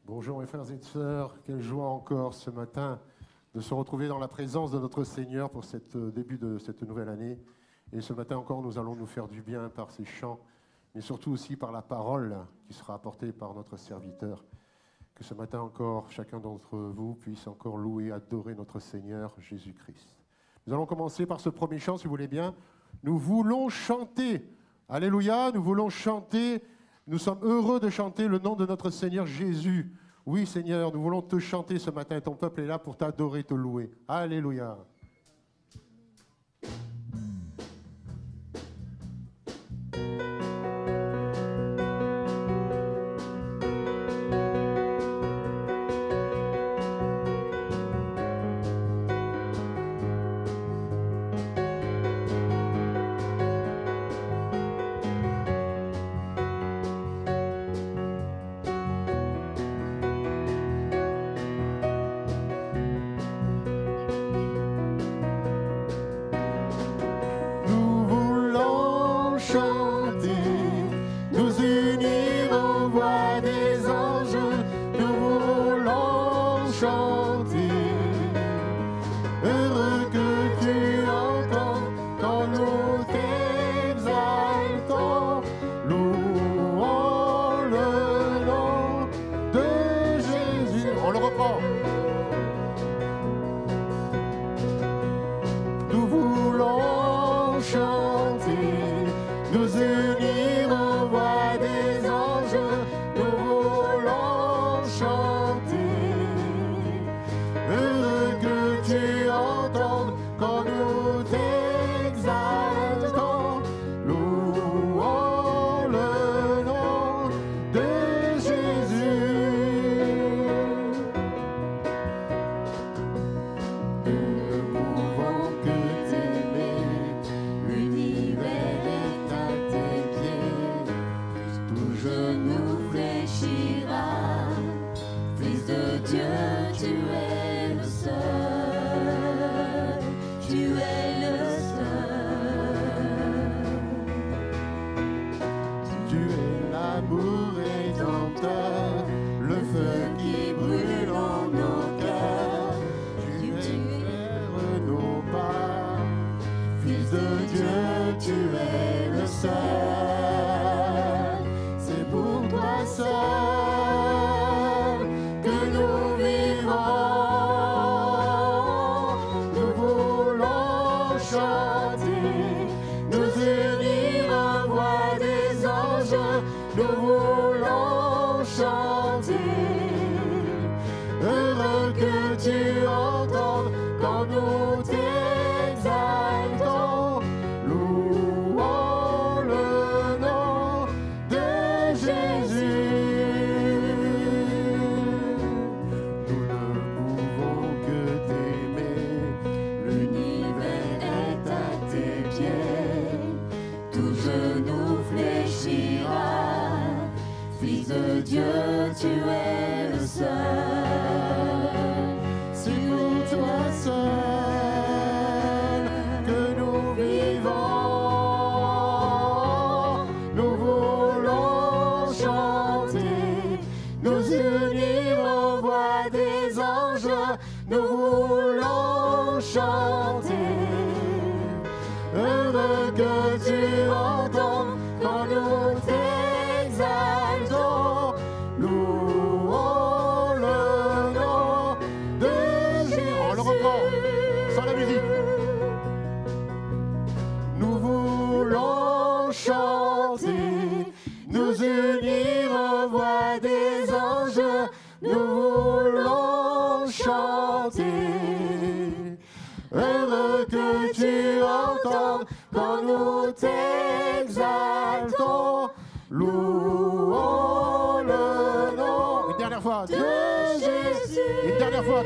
Bonjour mes frères et sœurs, quelle joie encore ce matin de se retrouver dans la présence de notre Seigneur pour ce début de cette nouvelle année. Et ce matin encore, nous allons nous faire du bien par ces chants, mais surtout aussi par la parole qui sera apportée par notre serviteur. Que ce matin encore, chacun d'entre vous puisse encore louer, adorer notre Seigneur Jésus-Christ. Nous allons commencer par ce premier chant, si vous voulez bien. Nous voulons chanter. Alléluia, nous voulons chanter. Nous sommes heureux de chanter le nom de notre Seigneur Jésus. Oui, Seigneur, nous voulons te chanter ce matin. Ton peuple est là pour t'adorer, te louer. Alléluia.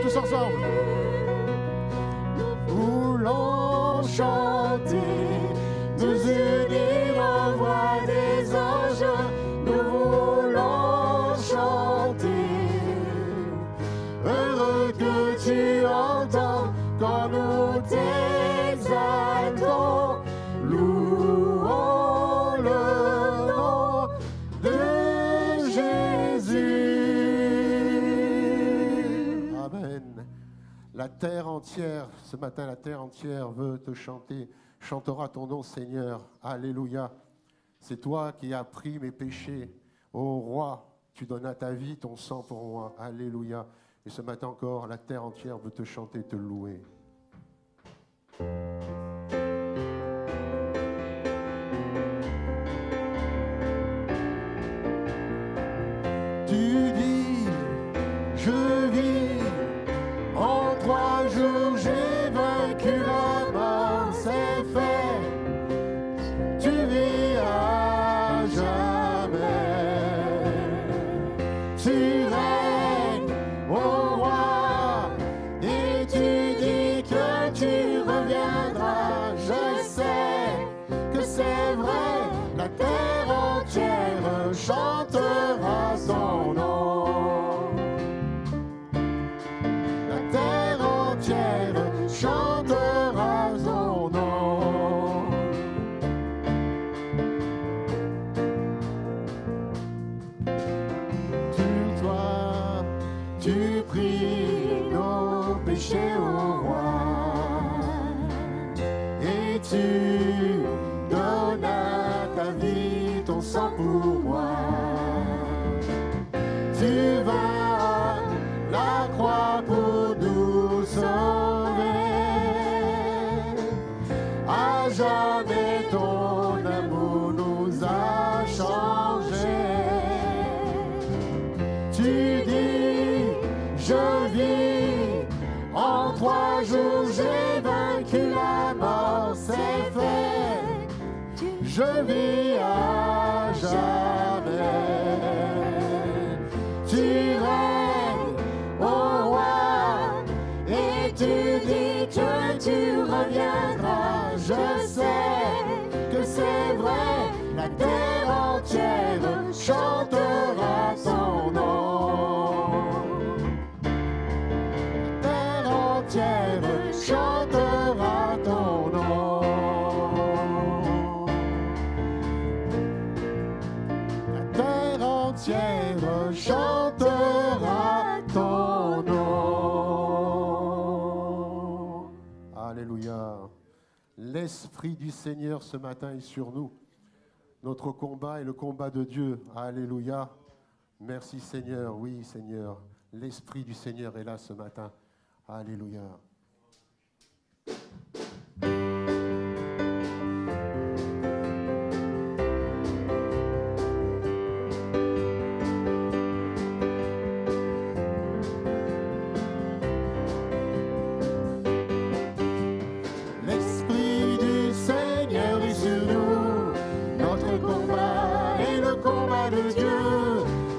Tous ensemble. Nous voulons chanter, nous unir en voix des anges. Nous voulons chanter, heureux que tu entends quand nous t'exaltons. Louons le nom de Jésus. La terre entière, ce matin, la terre entière veut te chanter, chantera ton nom, Seigneur. Alléluia. C'est toi qui as pris mes péchés. Ô roi, tu donnas ta vie, ton sang pour moi. Alléluia. Et ce matin encore, la terre entière veut te chanter, te louer. Tu dis, je vis, en 3 jours j'ai vaincu la mort, c'est fait, tu vis à jamais, tu règnes, ô roi, et tu dis que tu reviendras, je sais que c'est vrai, la terre entière chantera son nom. La terre entière chantera son nom. Sur toi, tu pries nos péchés au roi, et tu donnas ta vie, ton sang pour moi. Tu vas à la croix pour nous sauver. À jamais ton amour nous a changés. Tu dis, je vis, en 3 jours j'ai vaincu la mort, c'est fait, je vis à jamais. Tu règnes, ô roi, et tu dis que tu reviendras. Je sais que c'est vrai, la terre entière chantera son nom. La terre entière chantera ton nom. La terre entière chantera ton nom. Alléluia. L'Esprit du Seigneur ce matin est sur nous. Notre combat est le combat de Dieu. Alléluia. Merci Seigneur. Oui Seigneur. L'Esprit du Seigneur est là ce matin. Alléluia. L'Esprit du Seigneur est sur nous. Notre combat est le combat de Dieu.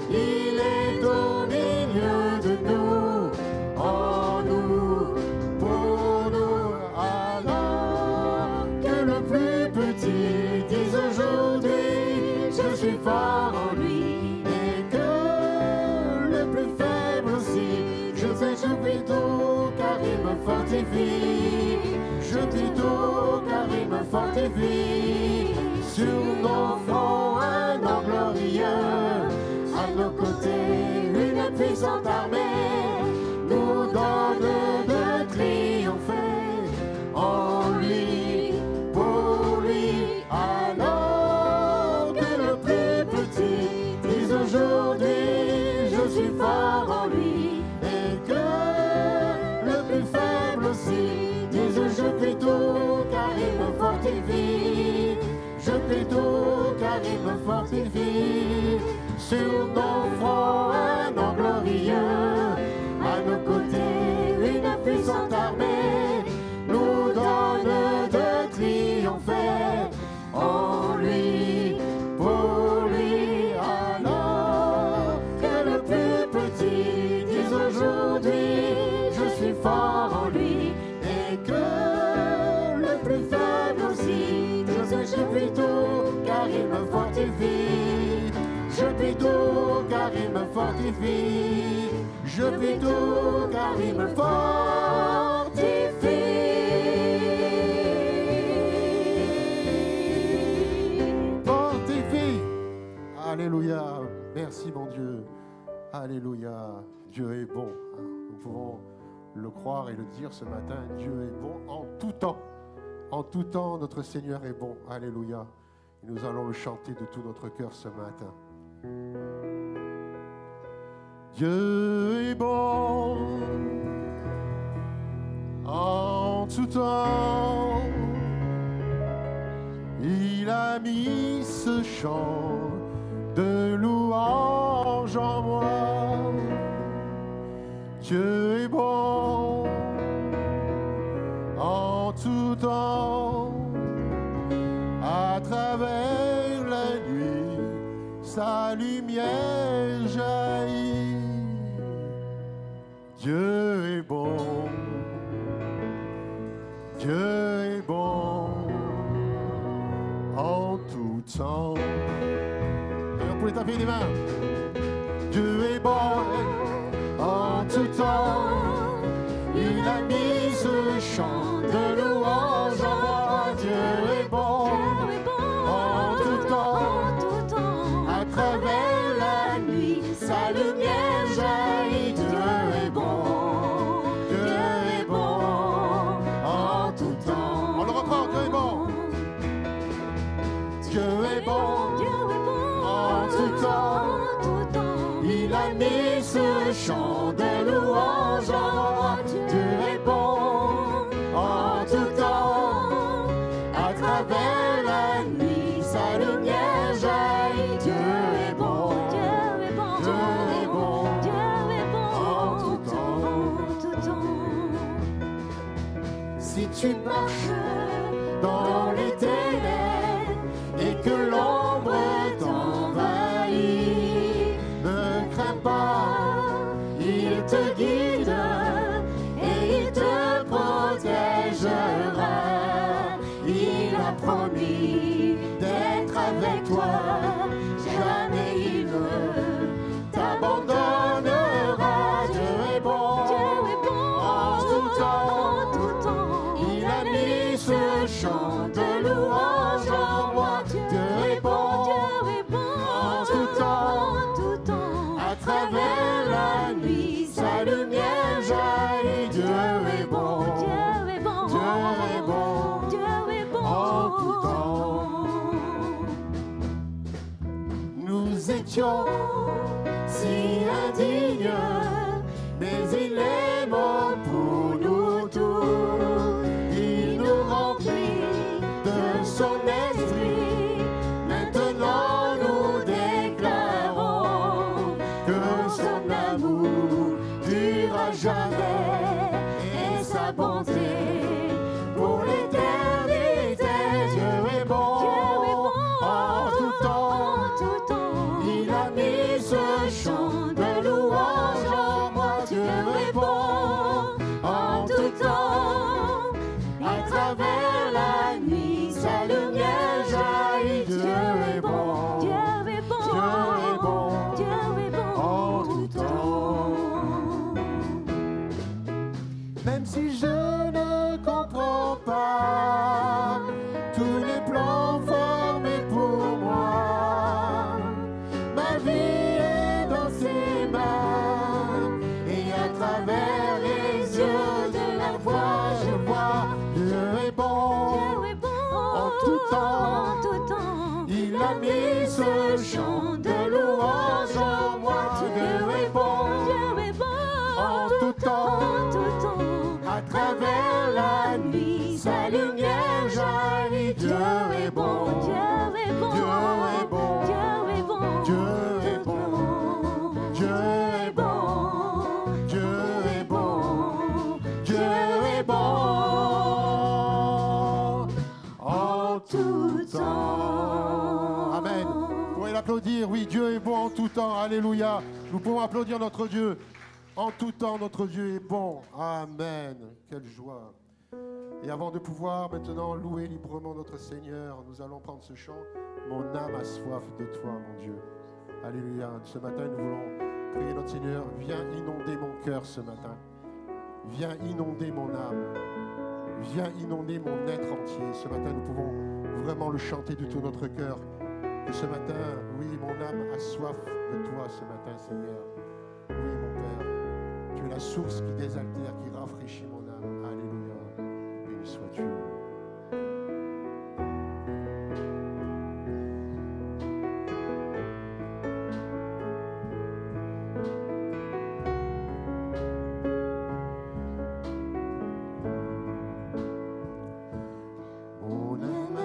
Il est au milieu de nous, en nous, pour nous. Alors que le plus petit dise aujourd'hui, je suis fort en lui, et que le plus faible aussi, je sais, je puis tout, car il me fortifie. Je puis tout, car il me fortifie. Sur nos fronts, un nom glorieux, à nos côtés, une puissante armée nous donne de triompher en lui, pour lui. Alors que le plus petit dise aujourd'hui, je suis fort en lui, et que le plus faible aussi dise, je puis tout, car il me fortifie. Je puis tout, car il me fortifie. Sur nos fronts, un nom glorieux, à nos côtés, une puissante armée nous donne de triompher en lui, pour lui. Alors que le plus petit dise aujourd'hui, je suis fort en lui, et que le plus faible aussi dise, je puis tout, car il me fortifie. Je puis tout, car il me fortifie. Je puis tout, car il me fortifie. Fortifie. Alléluia. Merci mon Dieu. Alléluia. Dieu est bon. Nous pouvons le croire et le dire ce matin. Dieu est bon en tout temps. En tout temps, notre Seigneur est bon. Alléluia. Et nous allons le chanter de tout notre cœur ce matin. Dieu est bon en tout temps. Il a mis ce chant de louange en moi. Dieu est bon en tout temps. À travers la nuit, sa lumière jaillit. Dieu est bon. Dieu est bon en tout temps. Et on peut taper les mains. Dieu est bon en tout temps. Il a mis ce chant de louange en moi. Dieu est bon en tout temps. À travers la nuit, sa lumière jaillit. Dieu est bon. Dieu est bon en tout temps. On le reprend. Dieu est bon. Dieu est bon en tout temps. Il a mis ce chant de louange en moi. Dieu est bon en tout temps. À travers la nuit, sa lumière jaillit. Dieu est bon. Dieu est bon. Dieu est bon. Dieu est bon en tout temps. Si tu marches dans les ténèbres et que l'ombre t'envahit, ne crains pas, il te guide et il te protégera. Il a promis d'être avec toi, jamais il ne t'abandonnera. Dieu est bon, en tout temps. Il a mis ce chant de louange en moi. Dieu est bon en tout temps. À travers la nuit, sa lumière jaillit. Dieu est bon, Dieu est bon en tout temps. Nous étions si indignes, mais il est mort pour nous tous. Il nous remplit de son esprit. Maintenant nous déclarons que son amour durera jamais et sa bonté pour l'éternité. Dieu est bon en tout temps. Il a mis ce chant de louange en moi. Dieu est bon en tout temps. À travers la nuit, sa lumière jaillit. Dieu est bon. Dieu est bon en tout temps. Même si je ne comprends pas tous les plans formés pour moi, ma vie est dans ses mains et à travers les yeux de la foi, je vois Dieu est bon en tout temps. Il a mis ce chant de louange en moi. Dieu est bon en tout temps. À travers la nuit, sa lumière jaillit. Dieu est bon. Dieu est bon. Dieu est bon. Dieu est bon. Dieu est bon. Dieu est bon en tout temps. Amen. Vous pourrez l'applaudir. Oui, Dieu est bon en tout temps. Alléluia. Nous pouvons applaudir notre Dieu. En tout temps, notre Dieu est bon. Amen. Quelle joie. Et avant de pouvoir maintenant louer librement notre Seigneur, nous allons prendre ce chant. Mon âme a soif de toi, mon Dieu. Alléluia. Ce matin, nous voulons prier notre Seigneur. Viens inonder mon cœur ce matin. Viens inonder mon âme. Viens inonder mon être entier. Ce matin, nous pouvons vraiment le chanter de tout notre cœur. Et ce matin, oui, mon âme a soif de toi ce matin, Seigneur. Oui, mon Père. Tu es la la source qui désaltère, qui rafraîchit mon âme. Alléluia. Béni sois-tu.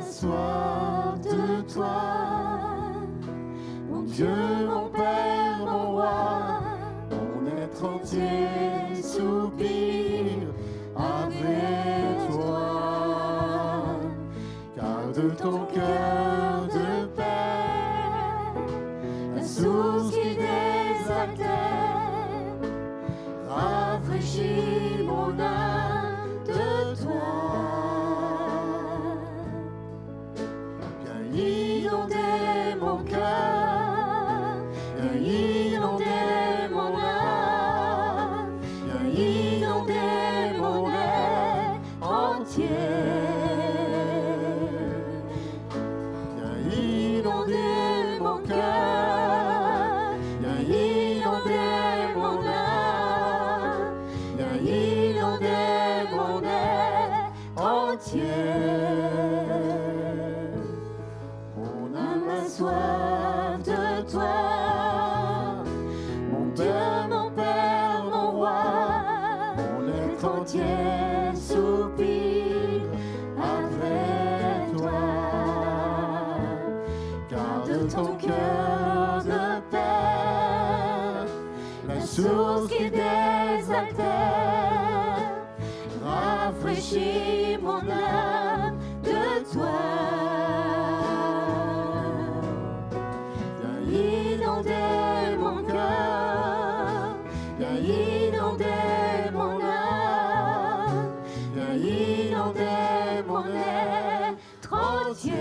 Soif de toi, mon Dieu, mon Père, mon roi, mon être entier soupire avec toi, car de ton cœur de paix, la source qui désaltère, rafraîchit mon âme de toi. Inonder mon cœur, viens inonder mon âme, viens inonder mon être entier. Viens inonder mon cœur, viens inonder mon âme, viens inonder mon être entier. Soif de toi, mon Dieu, mon Père, mon roi, mon être entier soupire après toi, car de ton cœur de paix, la source qui désaltère, rafraîchit mon âme de toi. Inonder mon cœur, viens inonder mon âme, viens inonder mon être entier.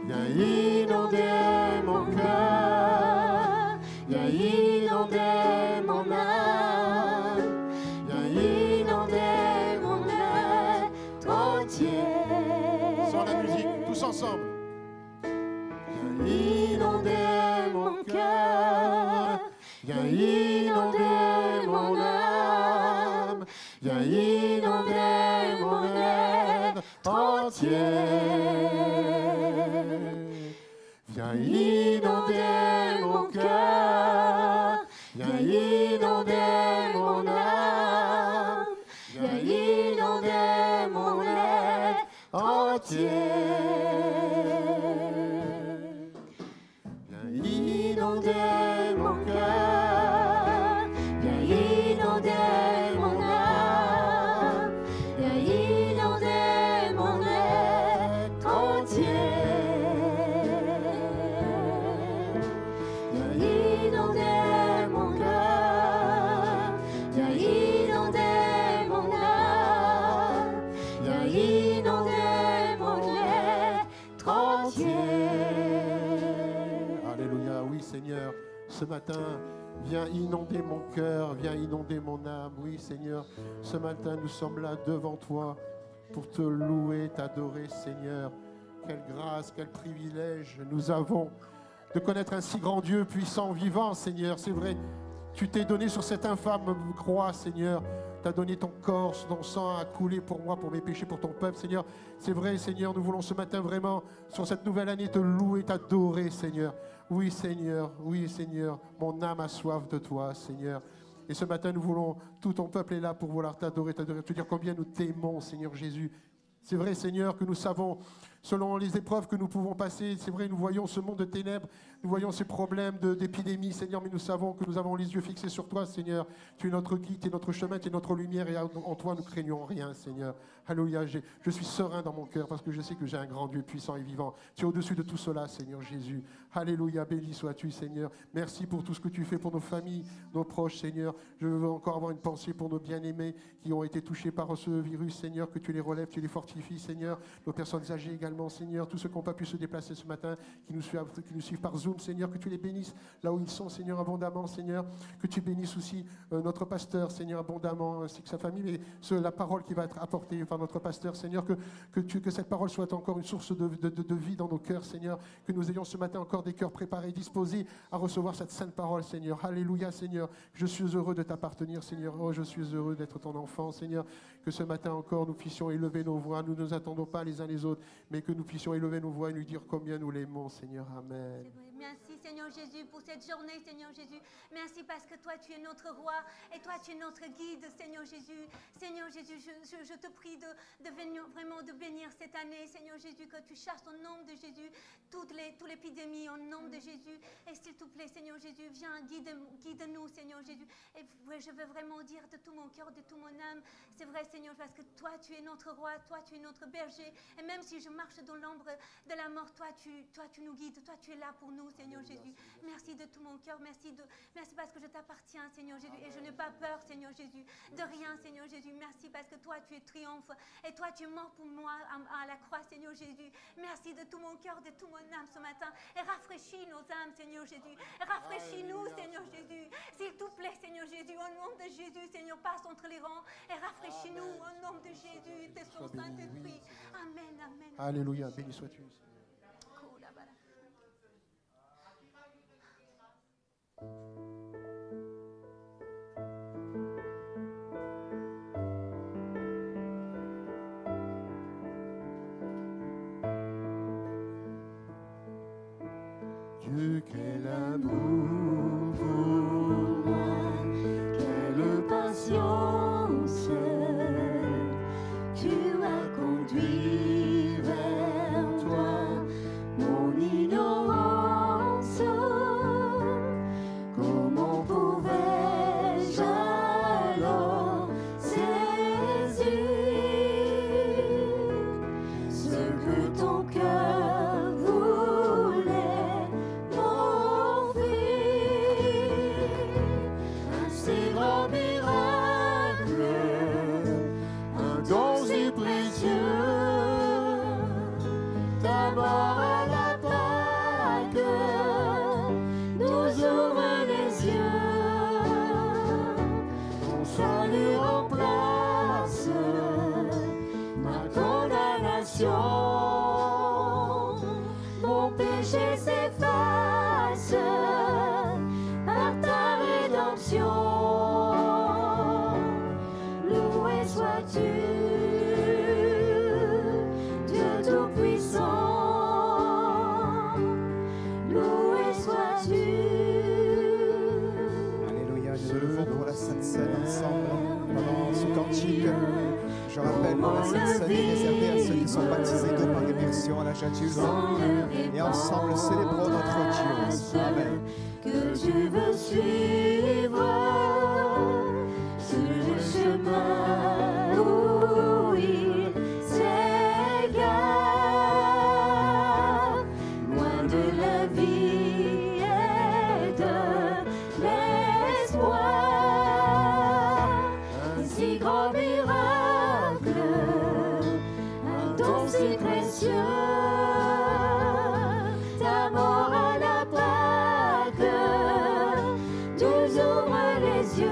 Viens inonder mon cœur, viens inonder mon âme, viens inonder mon être entier. Sans la musique, tous ensemble. Inonder mon cœur, viens inonder mon âme, viens inonder mon être entier. Viens inonder mon cœur, viens inonder mon âme, viens inonder mon être entier. Inonder mon cœur, viens inonder mon âme, viens inonder mon être entier. Viens inonder mon cœur, viens inonder mon âme, viens inonder mon être entier. Alléluia, oui Seigneur, ce matin, viens inonder mon cœur, viens inonder mon âme. Oui Seigneur, ce matin nous sommes là devant toi pour te louer, t'adorer Seigneur. Quelle grâce, quel privilège nous avons de connaître un si grand Dieu puissant, vivant Seigneur. C'est vrai, tu t'es donné sur cette infâme croix Seigneur. Tu as donné ton corps, ton sang a coulé pour moi, pour mes péchés, pour ton peuple, Seigneur. C'est vrai, Seigneur, nous voulons ce matin vraiment, sur cette nouvelle année, te louer, t'adorer, Seigneur. Oui, Seigneur, mon âme a soif de toi, Seigneur. Et ce matin, nous voulons, tout ton peuple est là pour vouloir t'adorer, te dire combien nous t'aimons, Seigneur Jésus. C'est vrai, Seigneur, que nous savons, selon les épreuves que nous pouvons passer, c'est vrai, nous voyons ce monde de ténèbres, nous voyons ces problèmes d'épidémie, Seigneur, mais nous savons que nous avons les yeux fixés sur toi, Seigneur. Tu es notre guide, tu es notre chemin, tu es notre lumière, et en toi, nous craignons rien, Seigneur. Alléluia, je suis serein dans mon cœur, parce que je sais que j'ai un grand Dieu puissant et vivant. Tu es au-dessus de tout cela, Seigneur Jésus. Alléluia, béni sois-tu, Seigneur. Merci pour tout ce que tu fais pour nos familles, nos proches, Seigneur. Je veux encore avoir une pensée pour nos bien-aimés qui ont été touchés par ce virus, Seigneur, que tu les relèves, tu les fortifies, Seigneur. Nos personnes âgées également. également, Seigneur, tous ceux qui n'ont pas pu se déplacer ce matin, qui nous suivent par Zoom, Seigneur, que tu les bénisses là où ils sont, Seigneur, abondamment, Seigneur, que tu bénisses aussi notre pasteur, Seigneur, abondamment, ainsi que sa famille, mais la parole qui va être apportée par notre pasteur, Seigneur, que cette parole soit encore une source de vie dans nos cœurs, Seigneur, que nous ayons ce matin encore des cœurs préparés, disposés à recevoir cette sainte parole, Seigneur. Alléluia, Seigneur. Je suis heureux de t'appartenir, Seigneur. Oh, je suis heureux d'être ton enfant, Seigneur. Que ce matin encore, nous puissions élever nos voix. Nous ne nous attendons pas les uns les autres, mais que nous puissions élever nos voix et lui dire combien nous l'aimons, Seigneur. Amen. Merci Seigneur Jésus pour cette journée, Seigneur Jésus. Merci parce que toi tu es notre roi et toi tu es notre guide, Seigneur Jésus. Seigneur Jésus, je te prie de venir vraiment de bénir cette année, Seigneur Jésus, que tu chasses au nom de Jésus toute l'épidémie au nom de Jésus. Et s'il te plaît, Seigneur Jésus, viens, guide-nous, Seigneur Jésus. Et je veux vraiment dire de tout mon cœur, de toute mon âme, c'est vrai, Seigneur, parce que toi tu es notre roi, toi tu es notre berger. Et même si je marche dans l'ombre de la mort, toi tu nous guides, toi tu es là pour nous, Seigneur Jésus. Merci de tout mon cœur, merci parce que je t'appartiens, Seigneur Jésus, et je n'ai pas peur, Seigneur Jésus, de rien, Seigneur Jésus. Merci parce que toi tu es triomphe, et toi tu es mort pour moi à la croix, Seigneur Jésus. Merci de tout mon cœur, de tout mon âme ce matin, et rafraîchis nos âmes, Seigneur Jésus. Rafraîchis-nous, Seigneur Jésus. S'il te plaît, Seigneur Jésus, au nom de Jésus, Seigneur, passe entre les rangs, et rafraîchis-nous, au nom de Jésus, de son Saint-Esprit. Amen, amen. Alléluia, béni sois-tu. Dieu, quel amour pour moi, quelle patience, tu m'as conduit vers toi, mon ignorance. Comment pouvais-je alors saisir ce que ton cœur voulait m'offrir? Un si grand miracle, un don si précieux, ta mort à la Pâque nous ouvre les yeux. Ton salut remplace ma condamnation. Mon péché s'efface par ta rédemption. Loué sois-tu, Dieu Tout-Puissant. Loué sois-tu. Alléluia, nous levons pour la Sainte Seine ensemble pendant ce cantique. Je rappelle que la Sainte Seine est réservée à ceux qui sont baptisés d'eau par immersion à la jature. Et ensemble, célébrons notre Dieu. Amen. Que tu veux suivre sur le chemin où il s'égare, loin de la vie et de l'espoir. Un si grand miracle, un don si précieux, ta mort à la Pâque nous ouvre les yeux.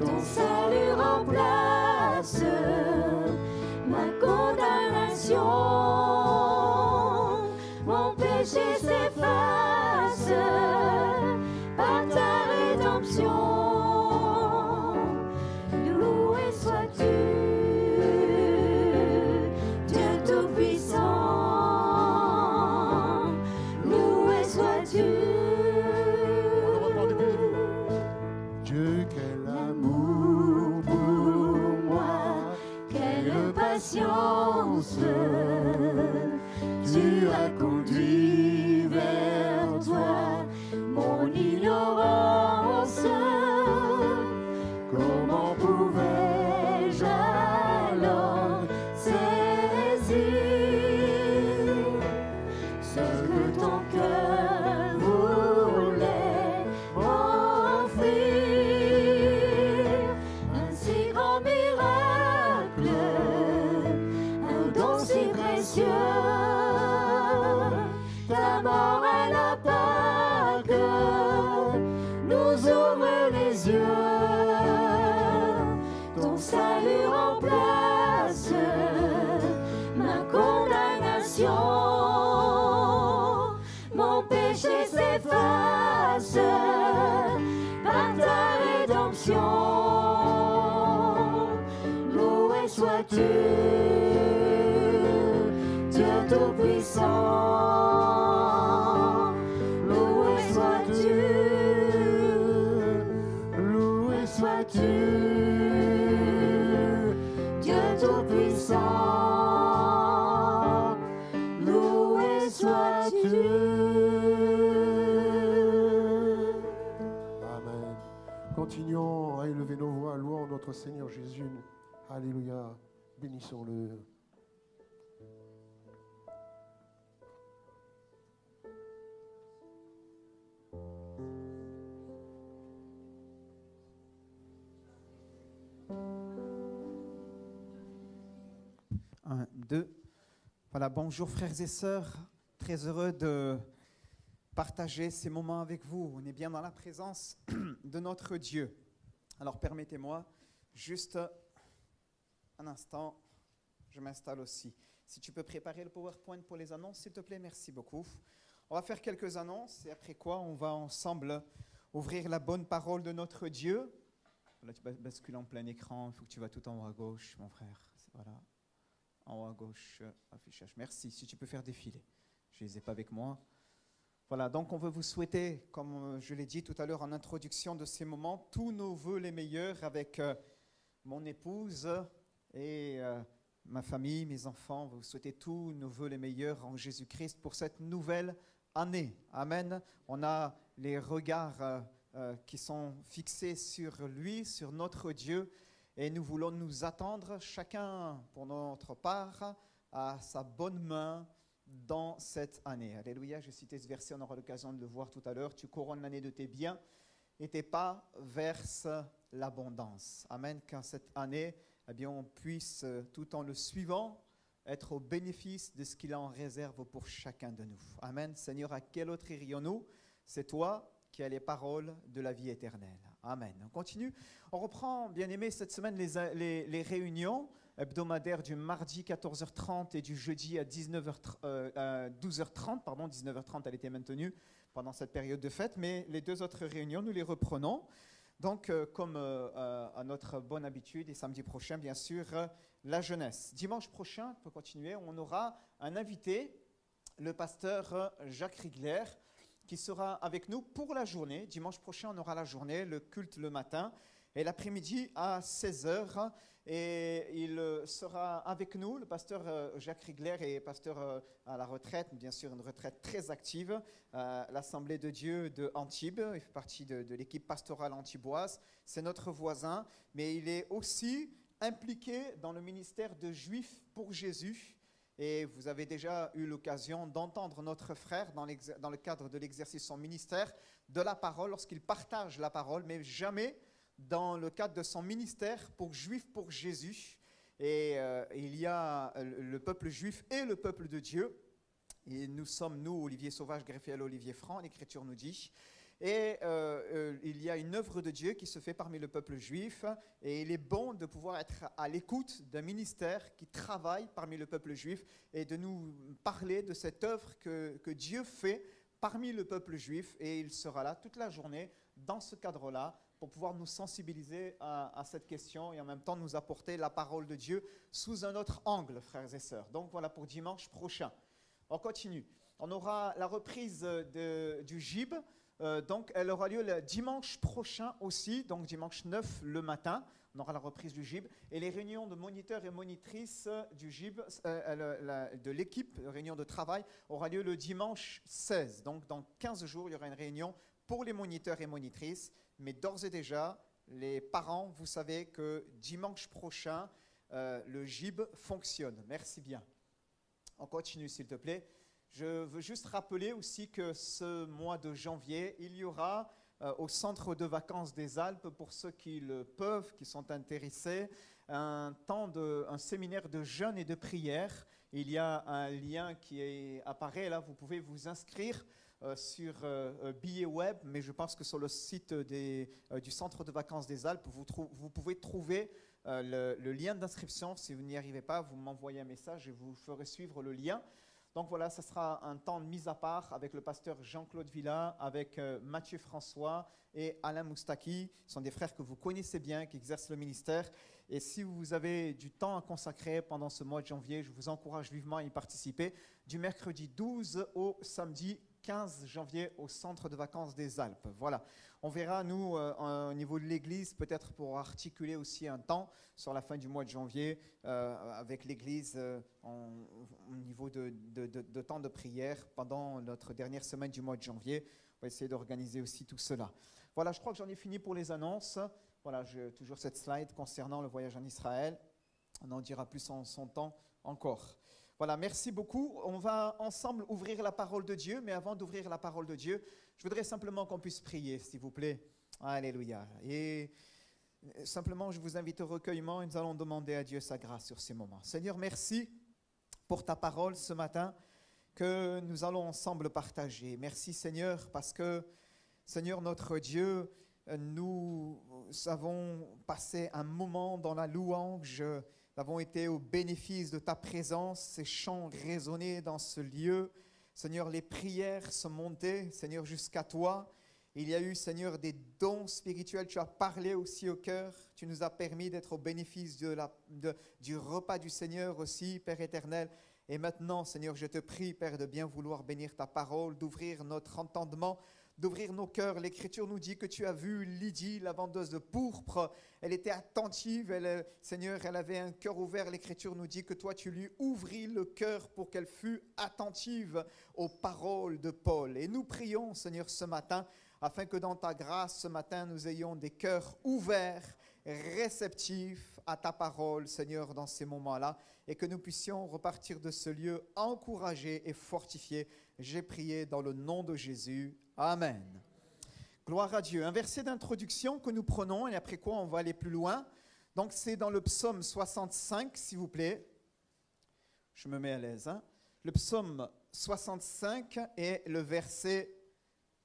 Ton salut remplace ma condamnation. Mon péché s'efface par ta rédemption. Loué sois-tu, Dieu Tout-Puissant. Loué sois-tu. s'efface par ta rédemption. Loué sois-tu, Dieu Tout-Puissant. Loué sois-tu, loué sois-tu, Dieu Tout-Puissant. Loué sois-tu. Amen. Continuons à élever nos voix, louant notre Seigneur Jésus. Alléluia. Bénissons-le. Un, deux. Voilà, bonjour frères et sœurs. Très heureux de partager ces moments avec vous. On est bien dans la présence de notre Dieu. Alors permettez-moi juste un instant, je m'installe aussi. Si tu peux préparer le PowerPoint pour les annonces, s'il te plaît, merci beaucoup. On va faire quelques annonces et après quoi, on va ensemble ouvrir la bonne parole de notre Dieu. Là, tu bascules en plein écran, il faut que tu vas tout en haut à gauche, mon frère. Voilà, en haut à gauche, affichage. Merci, si tu peux faire défiler. Je ne les ai pas avec moi. Voilà, donc on veut vous souhaiter, comme je l'ai dit tout à l'heure en introduction de ces moments, tous nos vœux les meilleurs avec mon épouse et ma famille, mes enfants. On veut vous souhaiter tous nos vœux les meilleurs en Jésus-Christ pour cette nouvelle année. Amen. On a les regards qui sont fixés sur lui, sur notre Dieu, et nous voulons nous attendre chacun pour notre part à sa bonne main dans cette année. Alléluia, j'ai cité ce verset, on aura l'occasion de le voir tout à l'heure. Tu couronnes l'année de tes biens et tes pas versent l'abondance. Amen, qu'en cette année, eh bien, on puisse, tout en le suivant, être au bénéfice de ce qu'il en réserve pour chacun de nous. Amen. Seigneur, à quel autre irions-nous? C'est toi qui as les paroles de la vie éternelle. Amen. On continue. On reprend, bien aimé, cette semaine les réunions hebdomadaires du mardi 14h30 et du jeudi à 12h30. Pardon, 19h30, elle était maintenue pendant cette période de fête. Mais les deux autres réunions, nous les reprenons. Donc, comme à notre bonne habitude, et samedi prochain, bien sûr, la jeunesse. Dimanche prochain, pour continuer, on aura un invité, le pasteur Jacques Rigler, qui sera avec nous pour la journée. Dimanche prochain, on aura la journée, le culte le matin, et l'après-midi à 16h. Et il sera avec nous, le pasteur Jacques Rigler est pasteur à la retraite, bien sûr une retraite très active, à l'Assemblée de Dieu de Antibes. Il fait partie de l'équipe pastorale antiboise. C'est notre voisin, mais il est aussi impliqué dans le ministère de Juifs pour Jésus. Et vous avez déjà eu l'occasion d'entendre notre frère dans le cadre de l'exercice de son ministère, de la parole, lorsqu'il partage la parole, mais jamais dans le cadre de son ministère pour Juifs pour Jésus. Et il y a le peuple juif et le peuple de Dieu. Et nous sommes, nous, Olivier Sauvage, greffé à Olivier Franc, l'Écriture nous dit. Et il y a une œuvre de Dieu qui se fait parmi le peuple juif. Et il est bon de pouvoir être à l'écoute d'un ministère qui travaille parmi le peuple juif et de nous parler de cette œuvre que Dieu fait parmi le peuple juif. Et il sera là toute la journée dans ce cadre-là pour pouvoir nous sensibiliser à cette question et en même temps nous apporter la parole de Dieu sous un autre angle, frères et sœurs. Donc voilà pour dimanche prochain. On continue. On aura la reprise du GIB. Donc elle aura lieu le dimanche prochain aussi, donc dimanche 9 le matin. On aura la reprise du GIB. Et les réunions de moniteurs et monitrices du GIB, de l'équipe, réunion de travail, aura lieu le dimanche 16. Donc dans 15 jours, il y aura une réunion pour les moniteurs et monitrices. Mais d'ores et déjà, les parents, vous savez que dimanche prochain, le GIB fonctionne. Merci bien. On continue, s'il te plaît. Je veux juste rappeler aussi que ce mois de janvier, il y aura au centre de vacances des Alpes, pour ceux qui le peuvent, qui sont intéressés, un séminaire de jeûne et de prière. Il y a un lien qui apparaît là, vous pouvez vous inscrire sur billet web, mais je pense que sur le site du centre de vacances des Alpes, vous pouvez trouver le lien d'inscription. Si vous n'y arrivez pas, vous m'envoyez un message et vous ferez suivre le lien. Donc voilà, ce sera un temps de mise à part avec le pasteur Jean-Claude Villa, avec Mathieu François et Alain Moustaki. Ce sont des frères que vous connaissez bien, qui exercent le ministère. Et si vous avez du temps à consacrer pendant ce mois de janvier, je vous encourage vivement à y participer, du mercredi 12 au samedi 15 janvier au centre de vacances des Alpes. Voilà, on verra nous au niveau de l'église, peut-être pour articuler aussi un temps sur la fin du mois de janvier avec l'église au niveau de temps de prière pendant notre dernière semaine du mois de janvier. On va essayer d'organiser aussi tout cela. Voilà, je crois que j'en ai fini pour les annonces. Voilà, j'ai toujours cette slide concernant le voyage en Israël. On en dira plus en son temps encore. Voilà, merci beaucoup. On va ensemble ouvrir la parole de Dieu, mais avant d'ouvrir la parole de Dieu, je voudrais simplement qu'on puisse prier, s'il vous plaît. Alléluia. Et simplement, je vous invite au recueillement et nous allons demander à Dieu sa grâce sur ces moments. Seigneur, merci pour ta parole ce matin que nous allons ensemble partager. Merci Seigneur, parce que, Seigneur notre Dieu, nous avons passé un moment dans la louange. Nous avons été au bénéfice de ta présence, ces chants résonnaient dans ce lieu. Seigneur, les prières sont montées, Seigneur, jusqu'à toi. Il y a eu, Seigneur, des dons spirituels. Tu as parlé aussi au cœur. Tu nous as permis d'être au bénéfice du repas du Seigneur aussi, Père éternel. Et maintenant, Seigneur, je te prie, Père, de bien vouloir bénir ta parole, d'ouvrir notre entendement, d'ouvrir nos cœurs. L'Écriture nous dit que tu as vu Lydie, la vendeuse de pourpre. Elle était attentive, Seigneur, elle avait un cœur ouvert. L'Écriture nous dit que toi, tu lui ouvris le cœur pour qu'elle fût attentive aux paroles de Paul. Et nous prions, Seigneur, ce matin, afin que dans ta grâce, ce matin, nous ayons des cœurs ouverts, réceptifs à ta parole, Seigneur, dans ces moments-là, et que nous puissions repartir de ce lieu encouragés et fortifiés. J'ai prié dans le nom de Jésus. Amen. Gloire à Dieu. Un verset d'introduction que nous prenons et après quoi on va aller plus loin. Donc c'est dans le psaume 65, s'il vous plaît. Je me mets à l'aise. Le psaume 65 et le verset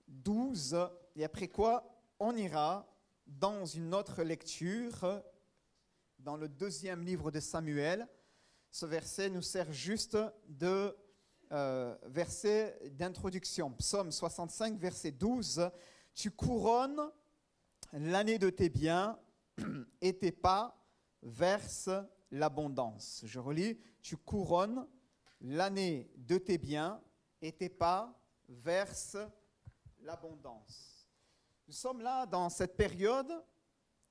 12. Et après quoi on ira dans une autre lecture, dans le 2e livre de Samuel. Ce verset nous sert juste de verset d'introduction. Psaume 65, verset 12. Tu couronnes l'année de tes biens et tes pas versent l'abondance. Je relis. Tu couronnes l'année de tes biens et tes pas versent l'abondance. Nous sommes là dans cette période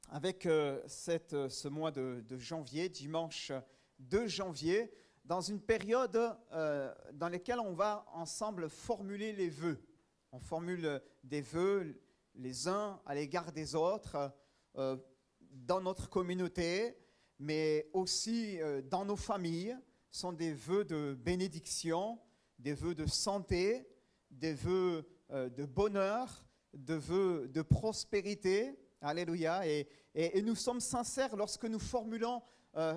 avec ce mois de janvier, dimanche 2 janvier, dans une période dans laquelle on va ensemble formuler les vœux. On formule des vœux les uns à l'égard des autres dans notre communauté, mais aussi dans nos familles. Ce sont des vœux de bénédiction, des vœux de santé, des vœux de bonheur, des vœux de prospérité. Alléluia. Et nous sommes sincères lorsque nous formulons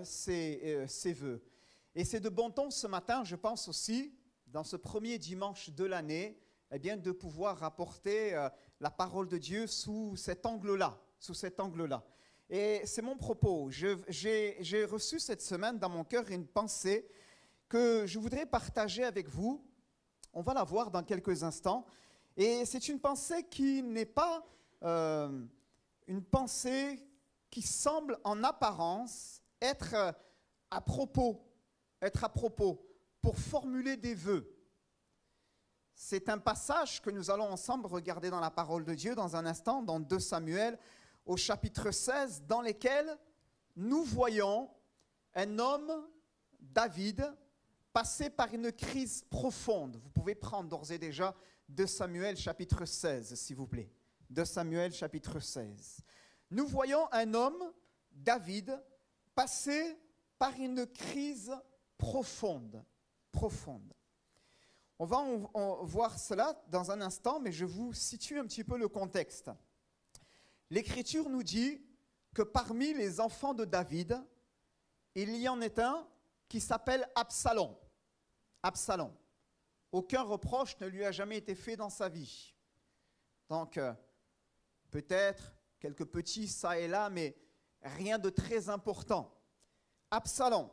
ces vœux. Et c'est de bon ton ce matin, je pense aussi, dans ce premier dimanche de l'année, eh bien, de pouvoir apporter la parole de Dieu sous cet angle-là. Et c'est mon propos. J'ai reçu cette semaine dans mon cœur une pensée que je voudrais partager avec vous. On va la voir dans quelques instants. Et c'est une pensée qui n'est pas une pensée qui semble en apparence être à propos pour formuler des vœux. C'est un passage que nous allons ensemble regarder dans la parole de Dieu dans un instant, dans 2 Samuel, au chapitre 16, dans lequel nous voyons un homme, David, passer par une crise profonde. Vous pouvez prendre d'ores et déjà 2 Samuel chapitre 16, s'il vous plaît. 2 Samuel chapitre 16. Nous voyons un homme, David, passer par une crise profonde. On va voir cela dans un instant, mais je vous situe un petit peu le contexte. L'Écriture nous dit que parmi les enfants de David, il y en est un qui s'appelle Absalom. Absalom. Aucun reproche ne lui a jamais été fait dans sa vie. Donc, peut-être quelques petits ça et là, mais rien de très important. Absalom,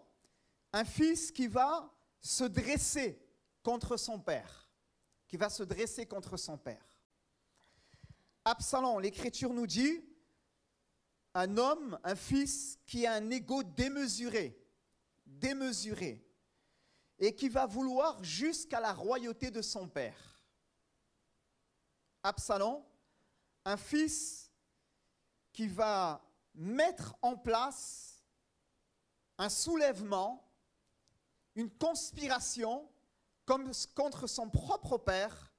un fils qui va se dresser contre son père, qui va se dresser contre son père. Absalom, l'Écriture nous dit, un homme, un fils qui a un ego démesuré, et qui va vouloir jusqu'à la royauté de son père. Absalom, un fils qui va mettre en place un soulèvement, une conspiration contre son propre père,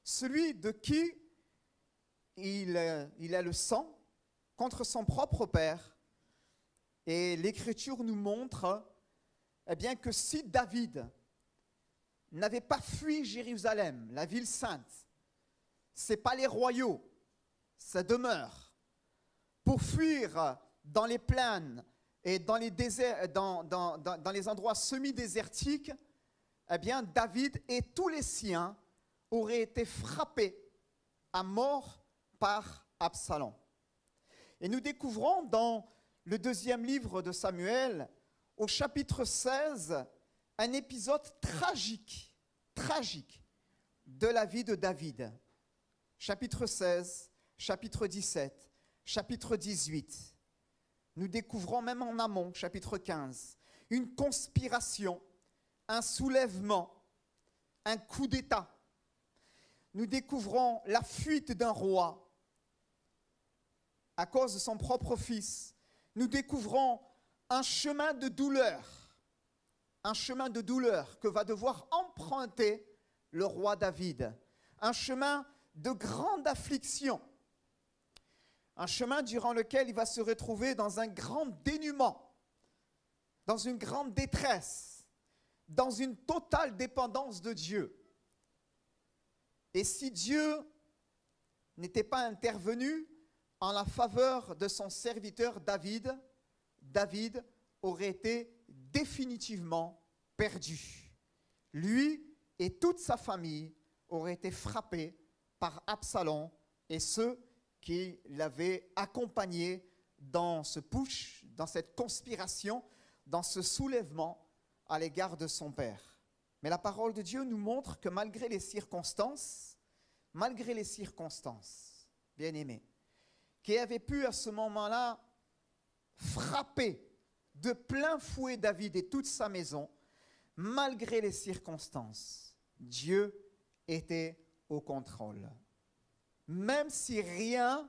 celui de qui il a le sang, contre son propre père. Et l'Écriture nous montre bien que si David n'avait pas fui Jérusalem, la ville sainte, ses palais royaux, sa demeure, pour fuir dans les plaines et dans les déserts, dans les endroits semi-désertiques, eh bien David et tous les siens auraient été frappés à mort par Absalom. Et nous découvrons dans le 2e livre de Samuel, au chapitre 16, un épisode tragique de la vie de David. Chapitre 16, chapitre 17, chapitre 18. Nous découvrons même en amont, chapitre 15, une conspiration, un soulèvement, un coup d'État. Nous découvrons la fuite d'un roi à cause de son propre fils. Nous découvrons un chemin de douleur que va devoir emprunter le roi David, un chemin de grande affliction, un chemin durant lequel il va se retrouver dans un grand dénuement, dans une grande détresse, dans une totale dépendance de Dieu. Et si Dieu n'était pas intervenu en la faveur de son serviteur David, David aurait été définitivement perdu. Lui et toute sa famille auraient été frappés par Absalom et ceux qui l'avaient accompagné dans ce putsch, dans cette conspiration, dans ce soulèvement à l'égard de son père. Mais la parole de Dieu nous montre que malgré les circonstances, bien-aimés, qui avaient pu à ce moment-là frapper de plein fouet David et toute sa maison, malgré les circonstances, Dieu était au contrôle. Même si rien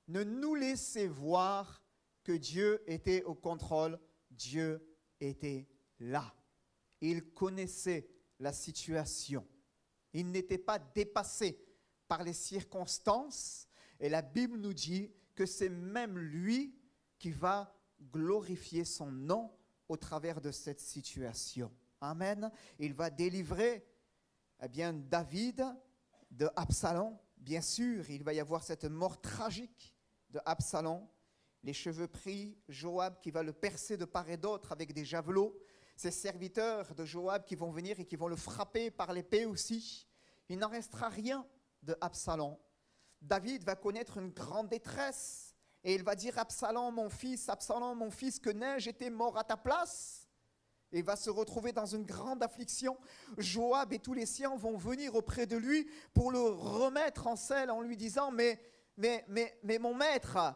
ne nous laissait voir que Dieu était au contrôle, Dieu était là. Il connaissait la situation. Il n'était pas dépassé par les circonstances. Et la Bible nous dit que c'est même lui qui va glorifier son nom au travers de cette situation. Amen. Il va délivrer David de Absalom. Bien sûr, il va y avoir cette mort tragique de Absalom. Les cheveux pris, Joab qui va le percer de part et d'autre avec des javelots. Ses serviteurs de Joab qui vont venir et qui vont le frapper par l'épée aussi. Il n'en restera rien de Absalom. David va connaître une grande détresse et il va dire Absalom mon fils, que n'ai-je été mort à ta place? Et il va se retrouver dans une grande affliction. Joab et tous les siens vont venir auprès de lui pour le remettre en selle en lui disant mais mon maître,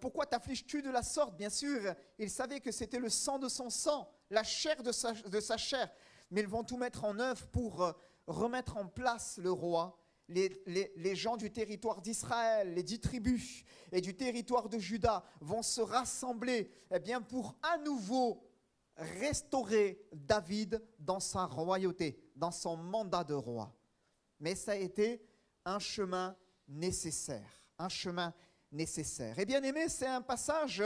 pourquoi t'affliges-tu de la sorte? Bien sûr, il savait que c'était le sang de son sang, la chair de sa chair. Mais ils vont tout mettre en œuvre pour remettre en place le roi. Les gens du territoire d'Israël, les 10 tribus et du territoire de Juda vont se rassembler pour à nouveau restaurer David dans sa royauté, dans son mandat de roi. Mais ça a été un chemin nécessaire, Et bien aimé, c'est un passage,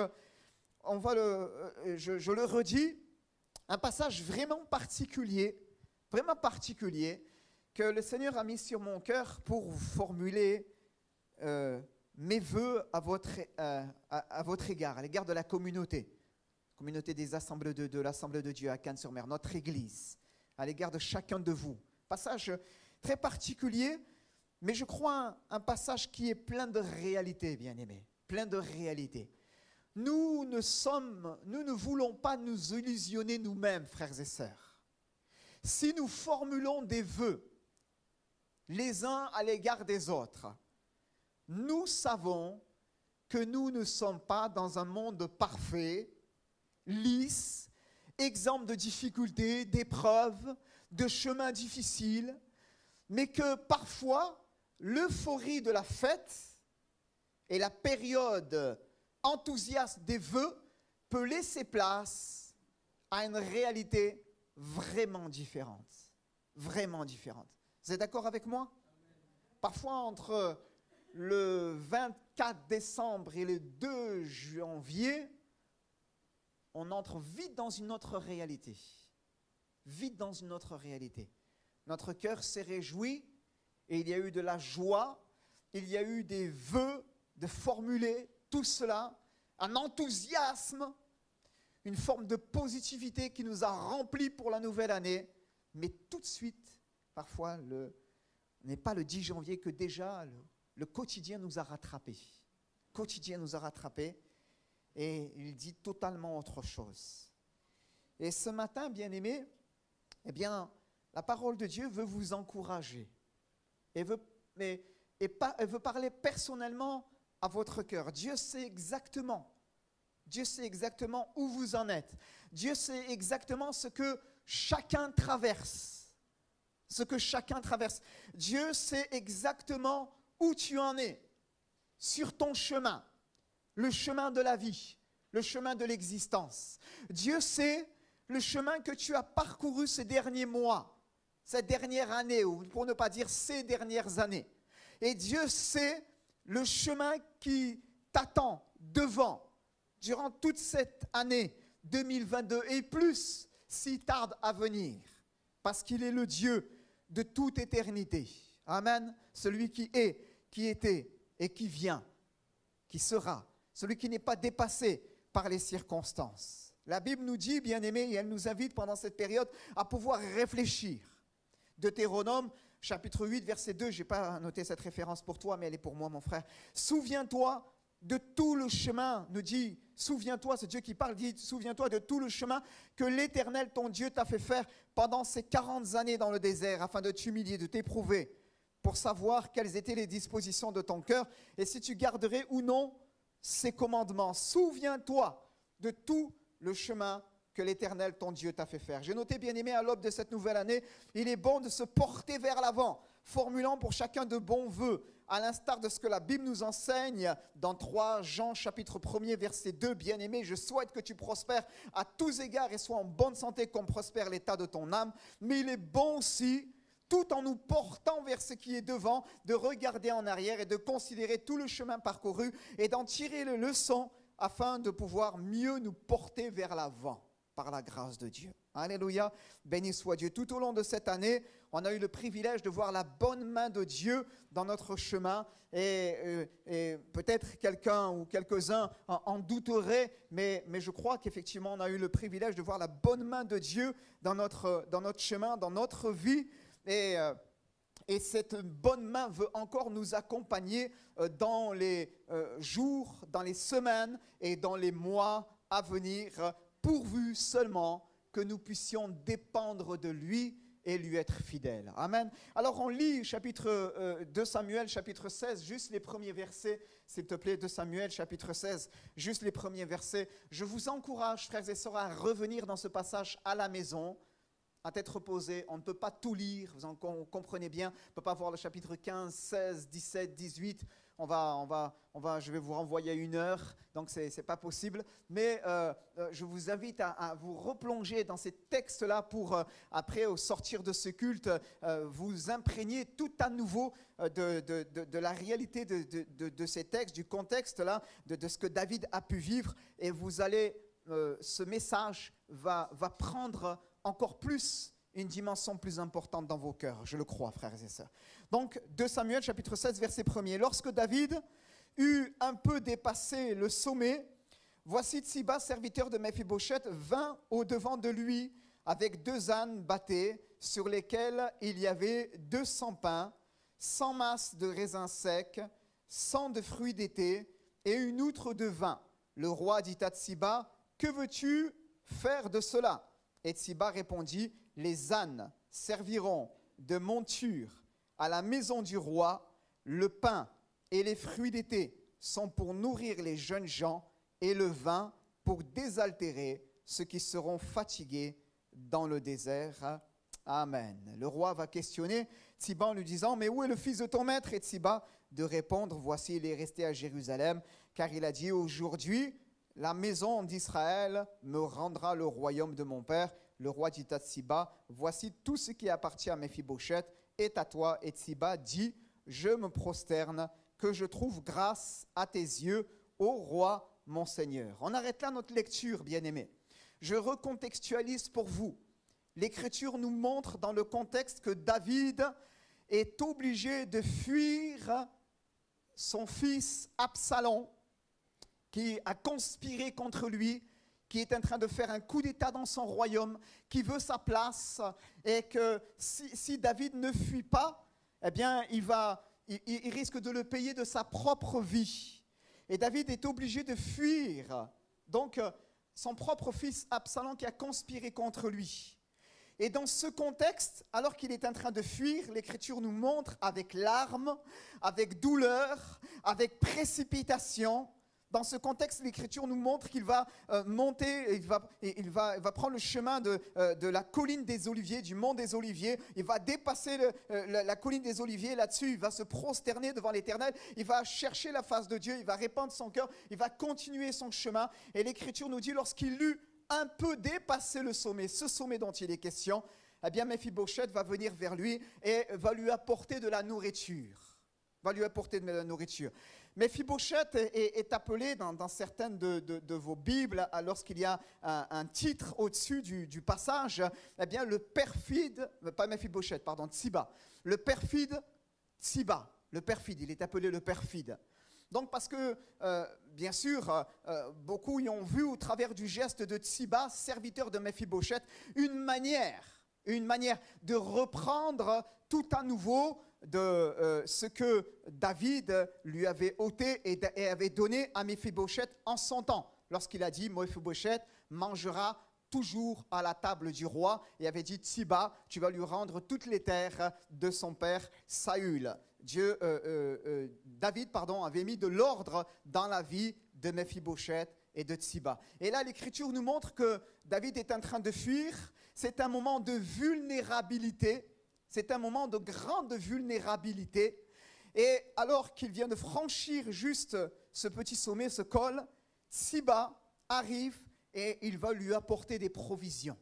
je le redis, un passage vraiment particulier, que le Seigneur a mis sur mon cœur pour formuler mes vœux à votre égard, à l'égard de la communauté des assemblées de l'Assemblée de Dieu à Cannes-sur-Mer, notre Église, à l'égard de chacun de vous. Passage très particulier, mais je crois un passage qui est plein de réalité, bien-aimés, plein de réalité. Nous ne voulons pas nous illusionner nous-mêmes, frères et sœurs. si nous formulons des vœux les uns à l'égard des autres, nous savons que nous ne sommes pas dans un monde parfait, lisse, exempt de difficultés, d'épreuves, de chemins difficiles, mais que parfois, l'euphorie de la fête et la période enthousiaste des vœux peut laisser place à une réalité vraiment différente. Vraiment différente. Vous êtes d'accord avec moi? Parfois, entre le 24 décembre et le 2 janvier, on entre vite dans une autre réalité. Vite dans une autre réalité. Notre cœur s'est réjoui et il y a eu de la joie, il y a eu des vœux de formuler tout cela, un enthousiasme, une forme de positivité qui nous a remplis pour la nouvelle année. Mais tout de suite, parfois, n'est pas le 10 janvier que déjà le quotidien nous a rattrapés. Le quotidien nous a rattrapés et il dit totalement autre chose. Et ce matin, bien-aimés, eh bien, la parole de Dieu veut vous encourager et veut parler personnellement à votre cœur. Dieu sait exactement où vous en êtes. Dieu sait exactement ce que chacun traverse. Dieu sait exactement où tu en es sur ton chemin, le chemin de la vie, le chemin de l'existence. Dieu sait le chemin que tu as parcouru ces derniers mois, cette dernière année, ou pour ne pas dire ces dernières années. Et Dieu sait le chemin qui t'attend devant durant toute cette année 2022 et plus s'il tarde à venir. Parce qu'il est le Dieu de toute éternité. Amen. Celui qui est, qui était et qui vient, qui sera. Celui qui n'est pas dépassé par les circonstances. La Bible nous dit, bien-aimés, et elle nous invite pendant cette période à pouvoir réfléchir. Deutéronome, chapitre 8, verset 2, je n'ai pas noté cette référence pour toi, mais elle est pour moi, mon frère. Souviens-toi de tout le chemin, nous dit, souviens-toi, c'est Dieu qui parle, dit, souviens-toi de tout le chemin que l'Éternel, ton Dieu, t'a fait faire pendant ces 40 années dans le désert, afin de t'humilier, de t'éprouver, pour savoir quelles étaient les dispositions de ton cœur, et si tu garderais ou non ses commandements. Souviens-toi de tout le chemin que l'Éternel, ton Dieu, t'a fait faire. J'ai noté, bien-aimé, à l'aube de cette nouvelle année, il est bon de se porter vers l'avant, formulant pour chacun de bons vœux, à l'instar de ce que la Bible nous enseigne dans 3 Jean, chapitre 1er, verset 2. Bien-aimé, je souhaite que tu prospères à tous égards et sois en bonne santé comme prospère l'état de ton âme. Mais il est bon aussi, tout en nous portant vers ce qui est devant, de regarder en arrière et de considérer tout le chemin parcouru et d'en tirer les leçons afin de pouvoir mieux nous porter vers l'avant par la grâce de Dieu. Alléluia, béni soit Dieu. Tout au long de cette année, on a eu le privilège de voir la bonne main de Dieu dans notre chemin et peut-être quelqu'un ou quelques-uns en douteraient, mais je crois qu'effectivement on a eu le privilège de voir la bonne main de Dieu dans notre chemin, dans notre vie et cette bonne main veut encore nous accompagner dans les jours, dans les semaines et dans les mois à venir, pourvu seulement que nous puissions dépendre de lui et lui être fidèles. Amen. Alors on lit chapitre 2 Samuel, chapitre 16, juste les premiers versets, s'il te plaît, 2 Samuel, chapitre 16, juste les premiers versets. Je vous encourage, frères et sœurs, à revenir dans ce passage à la maison, à tête reposée. On ne peut pas tout lire, vous comprenez bien. On ne peut pas voir le chapitre 15, 16, 17, 18. Je vais vous renvoyer à 1 heure, donc ce n'est pas possible. Mais je vous invite à vous replonger dans ces textes-là pour, après, au sortir de ce culte, vous imprégner tout à nouveau de la réalité de ces textes, du contexte-là, de ce que David a pu vivre. Et vous allez, ce message va prendre encore plus une dimension plus importante dans vos cœurs, je le crois, frères et sœurs. Donc, 2 Samuel, chapitre 16, verset 1er. Lorsque David eut un peu dépassé le sommet, voici Tsiba, serviteur de Méphibosheth, vint au-devant de lui avec 2 ânes bâtés sur lesquels il y avait 200 pains, 100 masses de raisins secs, 100 de fruits d'été et une outre de vin. Le roi dit à Tsiba, « Que veux-tu faire de cela ?» Et Tsiba répondit, « les ânes serviront de monture à la maison du roi, le pain et les fruits d'été sont pour nourrir les jeunes gens et le vin pour désaltérer ceux qui seront fatigués dans le désert. Amen. Le roi va questionner Tsiba en lui disant « Mais où est le fils de ton maître ?» Et Tsiba de répondre « Voici, il est resté à Jérusalem, car il a dit « Aujourd'hui, la maison d'Israël me rendra le royaume de mon père. » Le roi dit à Tsiba « Voici tout ce qui appartient à Méphibosheth est à toi. » Et Tsiba dit « Je me prosterne, que je trouve grâce à tes yeux, ô roi mon Seigneur. » On arrête là notre lecture, bien-aimés. Je recontextualise pour vous. L'Écriture nous montre dans le contexte que David est obligé de fuir son fils Absalom, qui a conspiré contre lui, qui est en train de faire un coup d'État dans son royaume, qui veut sa place, et que si David ne fuit pas, eh bien, il risque de le payer de sa propre vie. Et David est obligé de fuir, donc, son propre fils Absalom qui a conspiré contre lui. Et dans ce contexte, alors qu'il est en train de fuir, l'Écriture nous montre avec larmes, avec douleur, avec précipitation. Dans ce contexte, l'Écriture nous montre qu'il va monter, il va prendre le chemin de la colline des Oliviers, du mont des Oliviers. Il va dépasser la colline des Oliviers. Là-dessus, il va se prosterner devant l'Éternel. Il va chercher la face de Dieu. Il va répandre son cœur. Il va continuer son chemin. Et l'Écriture nous dit, lorsqu'il eut un peu dépassé le sommet, ce sommet dont il est question, eh bien, Méphibosheth va venir vers lui et va lui apporter de la nourriture. Méphibosheth est appelé dans certaines de vos Bibles, lorsqu'il y a un titre au-dessus du passage, eh bien le perfide, pas Méphibosheth, pardon, Tsiba. Le perfide Tsiba, il est appelé le perfide. Donc parce que, bien sûr, beaucoup y ont vu au travers du geste de Tsiba, serviteur de Méphibosheth, une manière de reprendre tout à nouveau de ce que David lui avait ôté et avait donné à Méphibosheth en son temps, lorsqu'il a dit « Méphibosheth mangera toujours à la table du roi » et avait dit « Tsiba, tu vas lui rendre toutes les terres de son père Saül ». David avait mis de l'ordre dans la vie de Méphibosheth et de Tsiba. Et là, l'Écriture nous montre que David est en train de fuir. C'est un moment de vulnérabilité. C'est un moment de grande vulnérabilité. Et alors qu'il vient de franchir juste ce petit sommet, ce col, Tsiba arrive et il va lui apporter des provisions.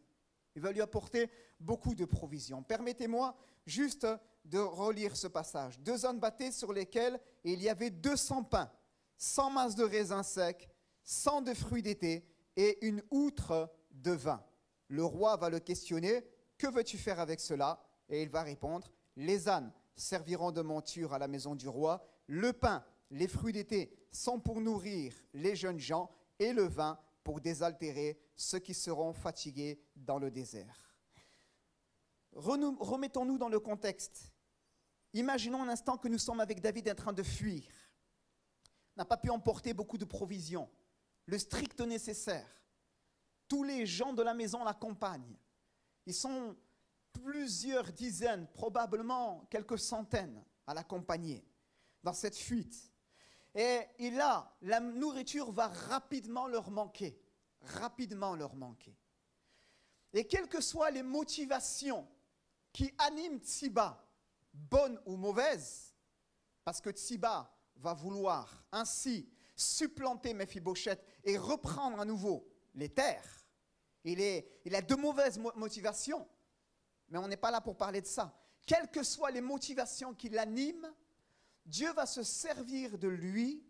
Il va lui apporter beaucoup de provisions. Permettez-moi juste de relire ce passage. 2 ânes battés sur lesquels il y avait 200 pains, 100 masses de raisins secs, 100 de fruits d'été et une outre de vin. Le roi va le questionner, « Que veux-tu faire avec cela ?» Et il va répondre, « Les ânes serviront de monture à la maison du roi, le pain, les fruits d'été sont pour nourrir les jeunes gens et le vin pour désaltérer ceux qui seront fatigués dans le désert. » Remettons-nous dans le contexte. Imaginons un instant que nous sommes avec David en train de fuir. On n'a pas pu emporter beaucoup de provisions, le strict nécessaire. Tous les gens de la maison l'accompagnent. Ils sont plusieurs dizaines, probablement quelques centaines à l'accompagner dans cette fuite. Et là, la nourriture va rapidement leur manquer. Et quelles que soient les motivations qui animent Tsiba, bonnes ou mauvaises, parce que Tsiba va vouloir ainsi supplanter Méphibosheth et reprendre à nouveau les terres. Il a de mauvaises motivations, mais on n'est pas là pour parler de ça. Quelles que soient les motivations qui l'animent, Dieu va se servir de lui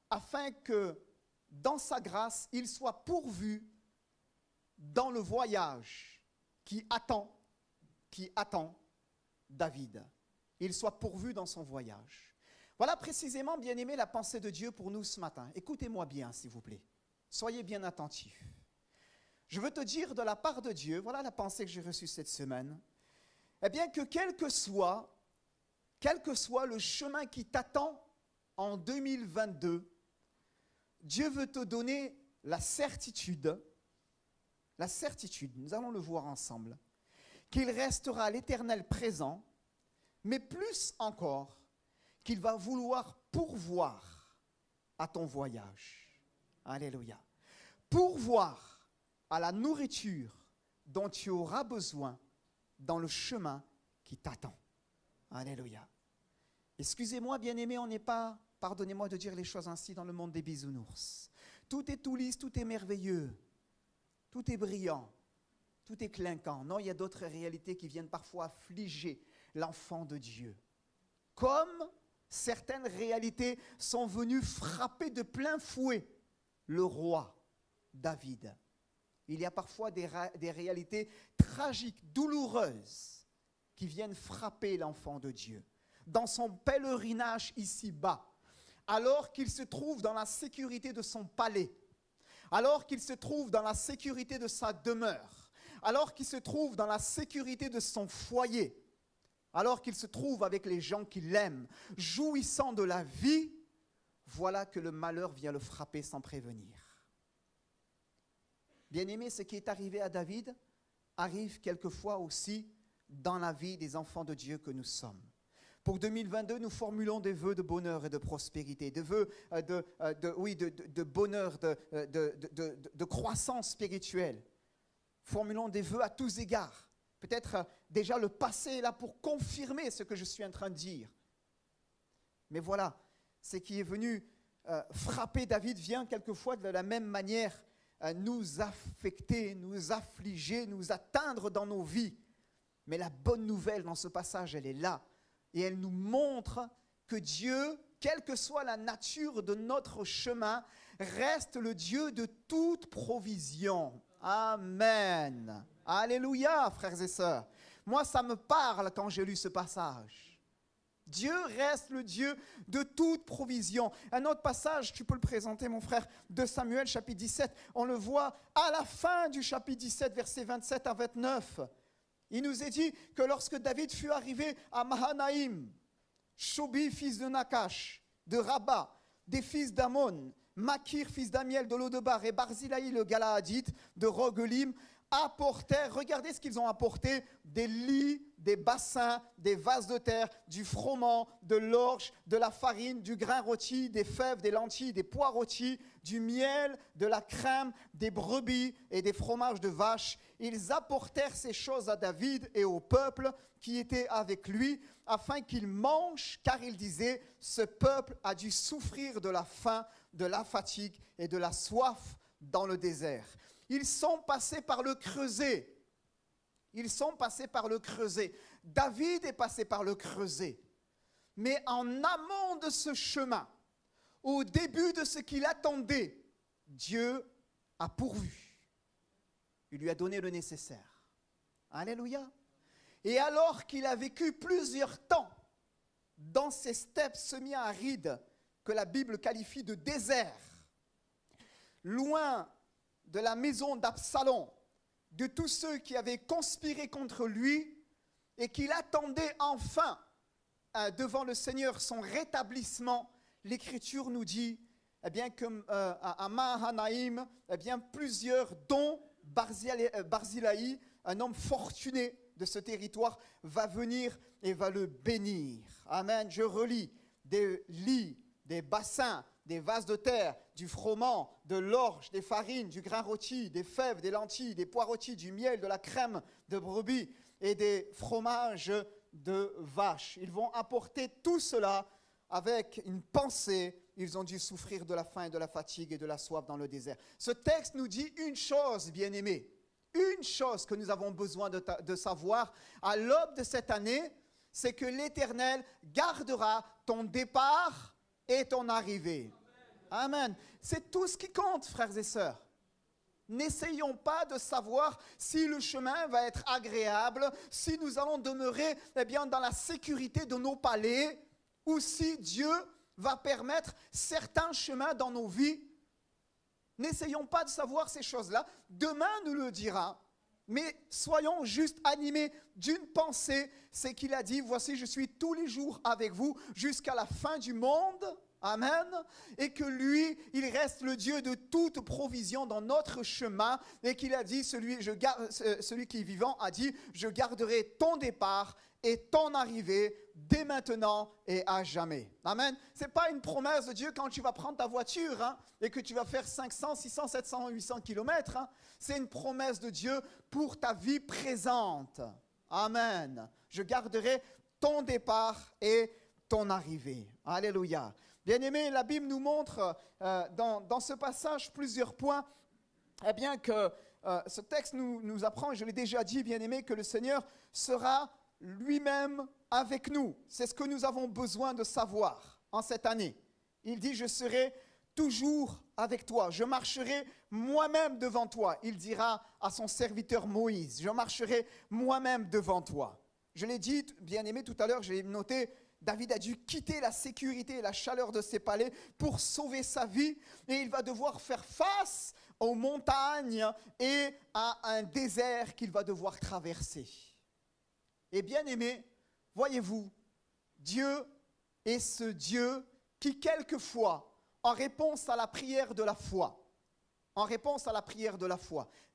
afin que, dans sa grâce, il soit pourvu dans le voyage qui attend David. Il soit pourvu dans son voyage. Voilà précisément, bien-aimé, la pensée de Dieu pour nous ce matin. Écoutez-moi bien, s'il vous plaît. Soyez bien attentifs. Je veux te dire de la part de Dieu, voilà la pensée que j'ai reçue cette semaine, eh bien que quel que soit le chemin qui t'attend en 2022, Dieu veut te donner la certitude, nous allons le voir ensemble, qu'il restera l'Éternel présent, mais plus encore, qu'il va vouloir pourvoir à ton voyage. Alléluia. Pourvoir à la nourriture dont tu auras besoin dans le chemin qui t'attend. Alléluia. Excusez-moi, bien-aimés, on n'est pas, pardonnez-moi de dire les choses ainsi, dans le monde des bisounours. Tout est tout lisse, tout est merveilleux, tout est brillant, tout est clinquant. Non, il y a d'autres réalités qui viennent parfois affliger l'enfant de Dieu. Comme certaines réalités sont venues frapper de plein fouet le roi David. Il y a parfois des réalités tragiques, douloureuses, qui viennent frapper l'enfant de Dieu. Dans son pèlerinage ici-bas, alors qu'il se trouve dans la sécurité de son palais, alors qu'il se trouve dans la sécurité de sa demeure, alors qu'il se trouve dans la sécurité de son foyer, alors qu'il se trouve avec les gens qui l'aiment, jouissant de la vie, voilà que le malheur vient le frapper sans prévenir. Bien-aimé, ce qui est arrivé à David arrive quelquefois aussi dans la vie des enfants de Dieu que nous sommes. Pour 2022, nous formulons des vœux de bonheur et de prospérité, des vœux de bonheur, de croissance spirituelle. Formulons des vœux à tous égards. Peut-être déjà le passé est là pour confirmer ce que je suis en train de dire. Mais voilà, ce qui est venu frapper David vient quelquefois de la même manière nous affecter, nous affliger, nous atteindre dans nos vies. Mais la bonne nouvelle dans ce passage, elle est là. Et elle nous montre que Dieu, quelle que soit la nature de notre chemin, reste le Dieu de toute provision. Amen. Alléluia, frères et sœurs. Moi, ça me parle quand j'ai lu ce passage. Dieu reste le Dieu de toute provision. Un autre passage, tu peux le présenter, mon frère, de Samuel, chapitre 17. On le voit à la fin du chapitre 17, versets 27 à 29. Il nous est dit que lorsque David fut arrivé à Mahanaïm, Shobi, fils de Nakash, de Rabat, des fils d'Amon, Makir, fils d'Amiel, de Lodebar, et Barzilaï, le Galaadite, de Rogelim, apportèrent, regardez ce qu'ils ont apporté, des lits, des bassins, des vases de terre, du froment, de l'orge, de la farine, du grain rôti, des fèves, des lentilles, des pois rôtis, du miel, de la crème, des brebis et des fromages de vache. Ils apportèrent ces choses à David et au peuple qui était avec lui, afin qu'ils mangent, car ils disaient, ce peuple a dû souffrir de la faim, de la fatigue et de la soif dans le désert. Ils sont passés par le creuset. Ils sont passés par le creuset. David est passé par le creuset. Mais en amont de ce chemin, au début de ce qu'il attendait, Dieu a pourvu. Il lui a donné le nécessaire. Alléluia. Et alors qu'il a vécu plusieurs temps dans ces steppes semi-arides que la Bible qualifie de désert, loin de la maison d'Absalom, de tous ceux qui avaient conspiré contre lui et qu'il attendait enfin devant le Seigneur son rétablissement, l'Écriture nous dit à Mahanaïm, plusieurs, dont Barzilaï, un homme fortuné de ce territoire, va venir et va le bénir. Amen. Je relis: des lits, des bassins, des vases de terre, du froment, de l'orge, des farines, du grain rôti, des fèves, des lentilles, des pois rôtis, du miel, de la crème de brebis et des fromages de vache. Ils vont apporter tout cela avec une pensée. Ils ont dû souffrir de la faim et de la fatigue et de la soif dans le désert. Ce texte nous dit une chose, bien-aimés, une chose que nous avons besoin de savoir à l'aube de cette année, c'est que l'Éternel gardera ton départ et ton arrivée. Amen. C'est tout ce qui compte, frères et sœurs. N'essayons pas de savoir si le chemin va être agréable, si nous allons demeurer dans la sécurité de nos palais, ou si Dieu va permettre certains chemins dans nos vies. N'essayons pas de savoir ces choses-là. Demain nous le dira. Mais soyons juste animés d'une pensée, c'est qu'il a dit, voici je suis tous les jours avec vous jusqu'à la fin du monde. Amen. Et que lui, il reste le Dieu de toute provision dans notre chemin. Et qu'il a dit, celui qui est vivant a dit, je garderai ton départ et ton arrivée dès maintenant et à jamais. Amen. Ce n'est pas une promesse de Dieu quand tu vas prendre ta voiture et que tu vas faire 500, 600, 700, 800 kilomètres. C'est une promesse de Dieu pour ta vie présente. Amen. Je garderai ton départ et ton arrivée. Alléluia. Bien-aimés, la Bible nous montre dans ce passage plusieurs points. Eh bien que ce texte nous apprend, je l'ai déjà dit, bien-aimés, que le Seigneur sera lui-même avec nous. C'est ce que nous avons besoin de savoir en cette année. Il dit, je serai toujours avec toi. Je marcherai moi-même devant toi. Il dira à son serviteur Moïse, je marcherai moi-même devant toi. Je l'ai dit, bien-aimé, tout à l'heure, j'ai noté, David a dû quitter la sécurité et la chaleur de ses palais pour sauver sa vie. Et il va devoir faire face aux montagnes et à un désert qu'il va devoir traverser. Et bien-aimé, voyez-vous, Dieu est ce Dieu qui, quelquefois, en réponse à la prière de la foi,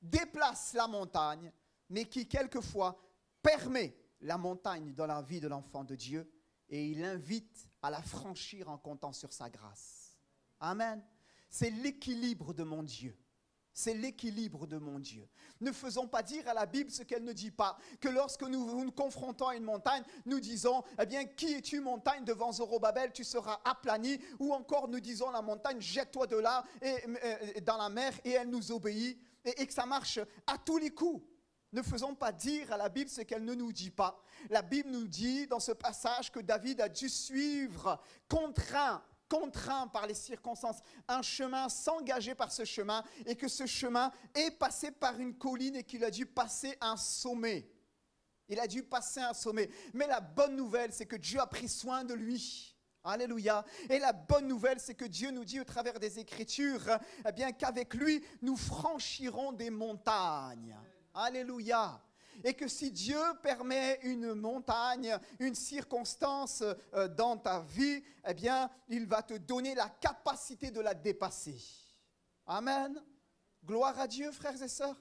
déplace la montagne, mais qui, quelquefois, permet la montagne dans la vie de l'enfant de Dieu et il invite à la franchir en comptant sur sa grâce. Amen. C'est l'équilibre de mon Dieu. C'est l'équilibre de mon Dieu. Ne faisons pas dire à la Bible ce qu'elle ne dit pas. Que lorsque nous nous confrontons à une montagne, nous disons, eh bien, qui es-tu montagne devant Zorobabel, tu seras aplani. Ou encore nous disons à la montagne, jette-toi de là dans la mer et elle nous obéit. Et que ça marche à tous les coups. Ne faisons pas dire à la Bible ce qu'elle ne nous dit pas. La Bible nous dit dans ce passage que David a dû suivre, contraint par les circonstances, un chemin, s'engager par ce chemin, et que ce chemin est passé par une colline et qu'il a dû passer un sommet. Il a dû passer un sommet. Mais la bonne nouvelle, c'est que Dieu a pris soin de lui. Alléluia. Et la bonne nouvelle, c'est que Dieu nous dit au travers des Écritures, eh bien qu'avec lui, nous franchirons des montagnes. Alléluia. Et que si Dieu permet une montagne, une circonstance dans ta vie, eh bien, il va te donner la capacité de la dépasser. Amen. Gloire à Dieu, frères et sœurs.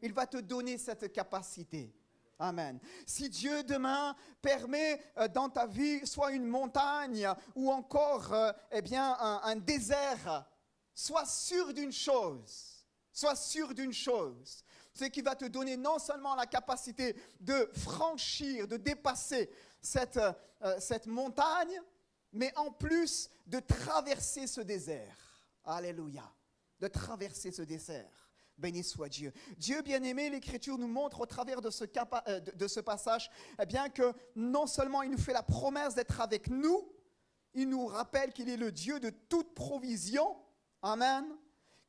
Il va te donner cette capacité. Amen. Si Dieu demain permet dans ta vie soit une montagne ou encore eh bien, un désert, sois sûr d'une chose. Sois sûr d'une chose. C'est qu'il va te donner non seulement la capacité de franchir, de dépasser cette montagne, mais en plus de traverser ce désert. Alléluia. De traverser ce désert. Béni soit Dieu. Dieu bien-aimé, l'Écriture nous montre au travers de ce passage, eh bien que non seulement il nous fait la promesse d'être avec nous, il nous rappelle qu'il est le Dieu de toute provision. Amen.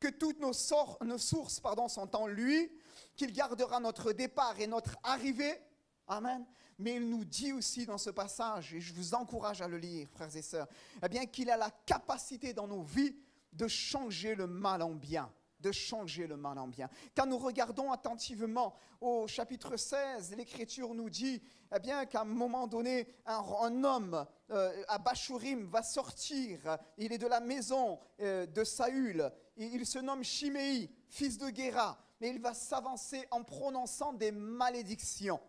Que toutes nos sources sont en lui, qu'il gardera notre départ et notre arrivée. Amen. Mais il nous dit aussi dans ce passage, et je vous encourage à le lire, frères et sœurs, eh bien qu'il a la capacité dans nos vies de changer le mal en bien. De changer le mal en bien. Quand nous regardons attentivement au chapitre 16, l'Écriture nous dit eh bien, qu'à un moment donné, un homme à Bachurim va sortir. Il est de la maison de Saül. Il se nomme Chiméi, fils de Guéra. Mais il va s'avancer en prononçant des malédictions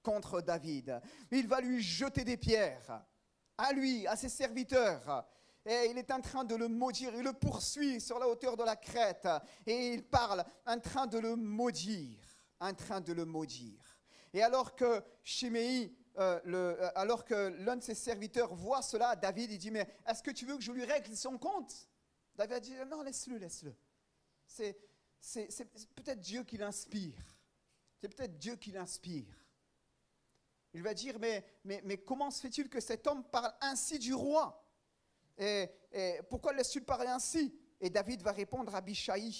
contre David. Il va lui jeter des pierres, à lui, à ses serviteurs. Et il est en train de le maudire. Il le poursuit sur la hauteur de la crête. Et il parle en train de le maudire. En train de le maudire. Et alors que Chiméi, alors que l'un de ses serviteurs voit cela, David, il dit, mais est-ce que tu veux que je lui règle son compte? David dit, non, laisse-le. C'est peut-être Dieu qui l'inspire. C'est peut-être Dieu qui l'inspire. Il va dire, mais comment se fait-il que cet homme parle ainsi du roi? Et pourquoi laisses-tu parler ainsi? Et David va répondre à Abishai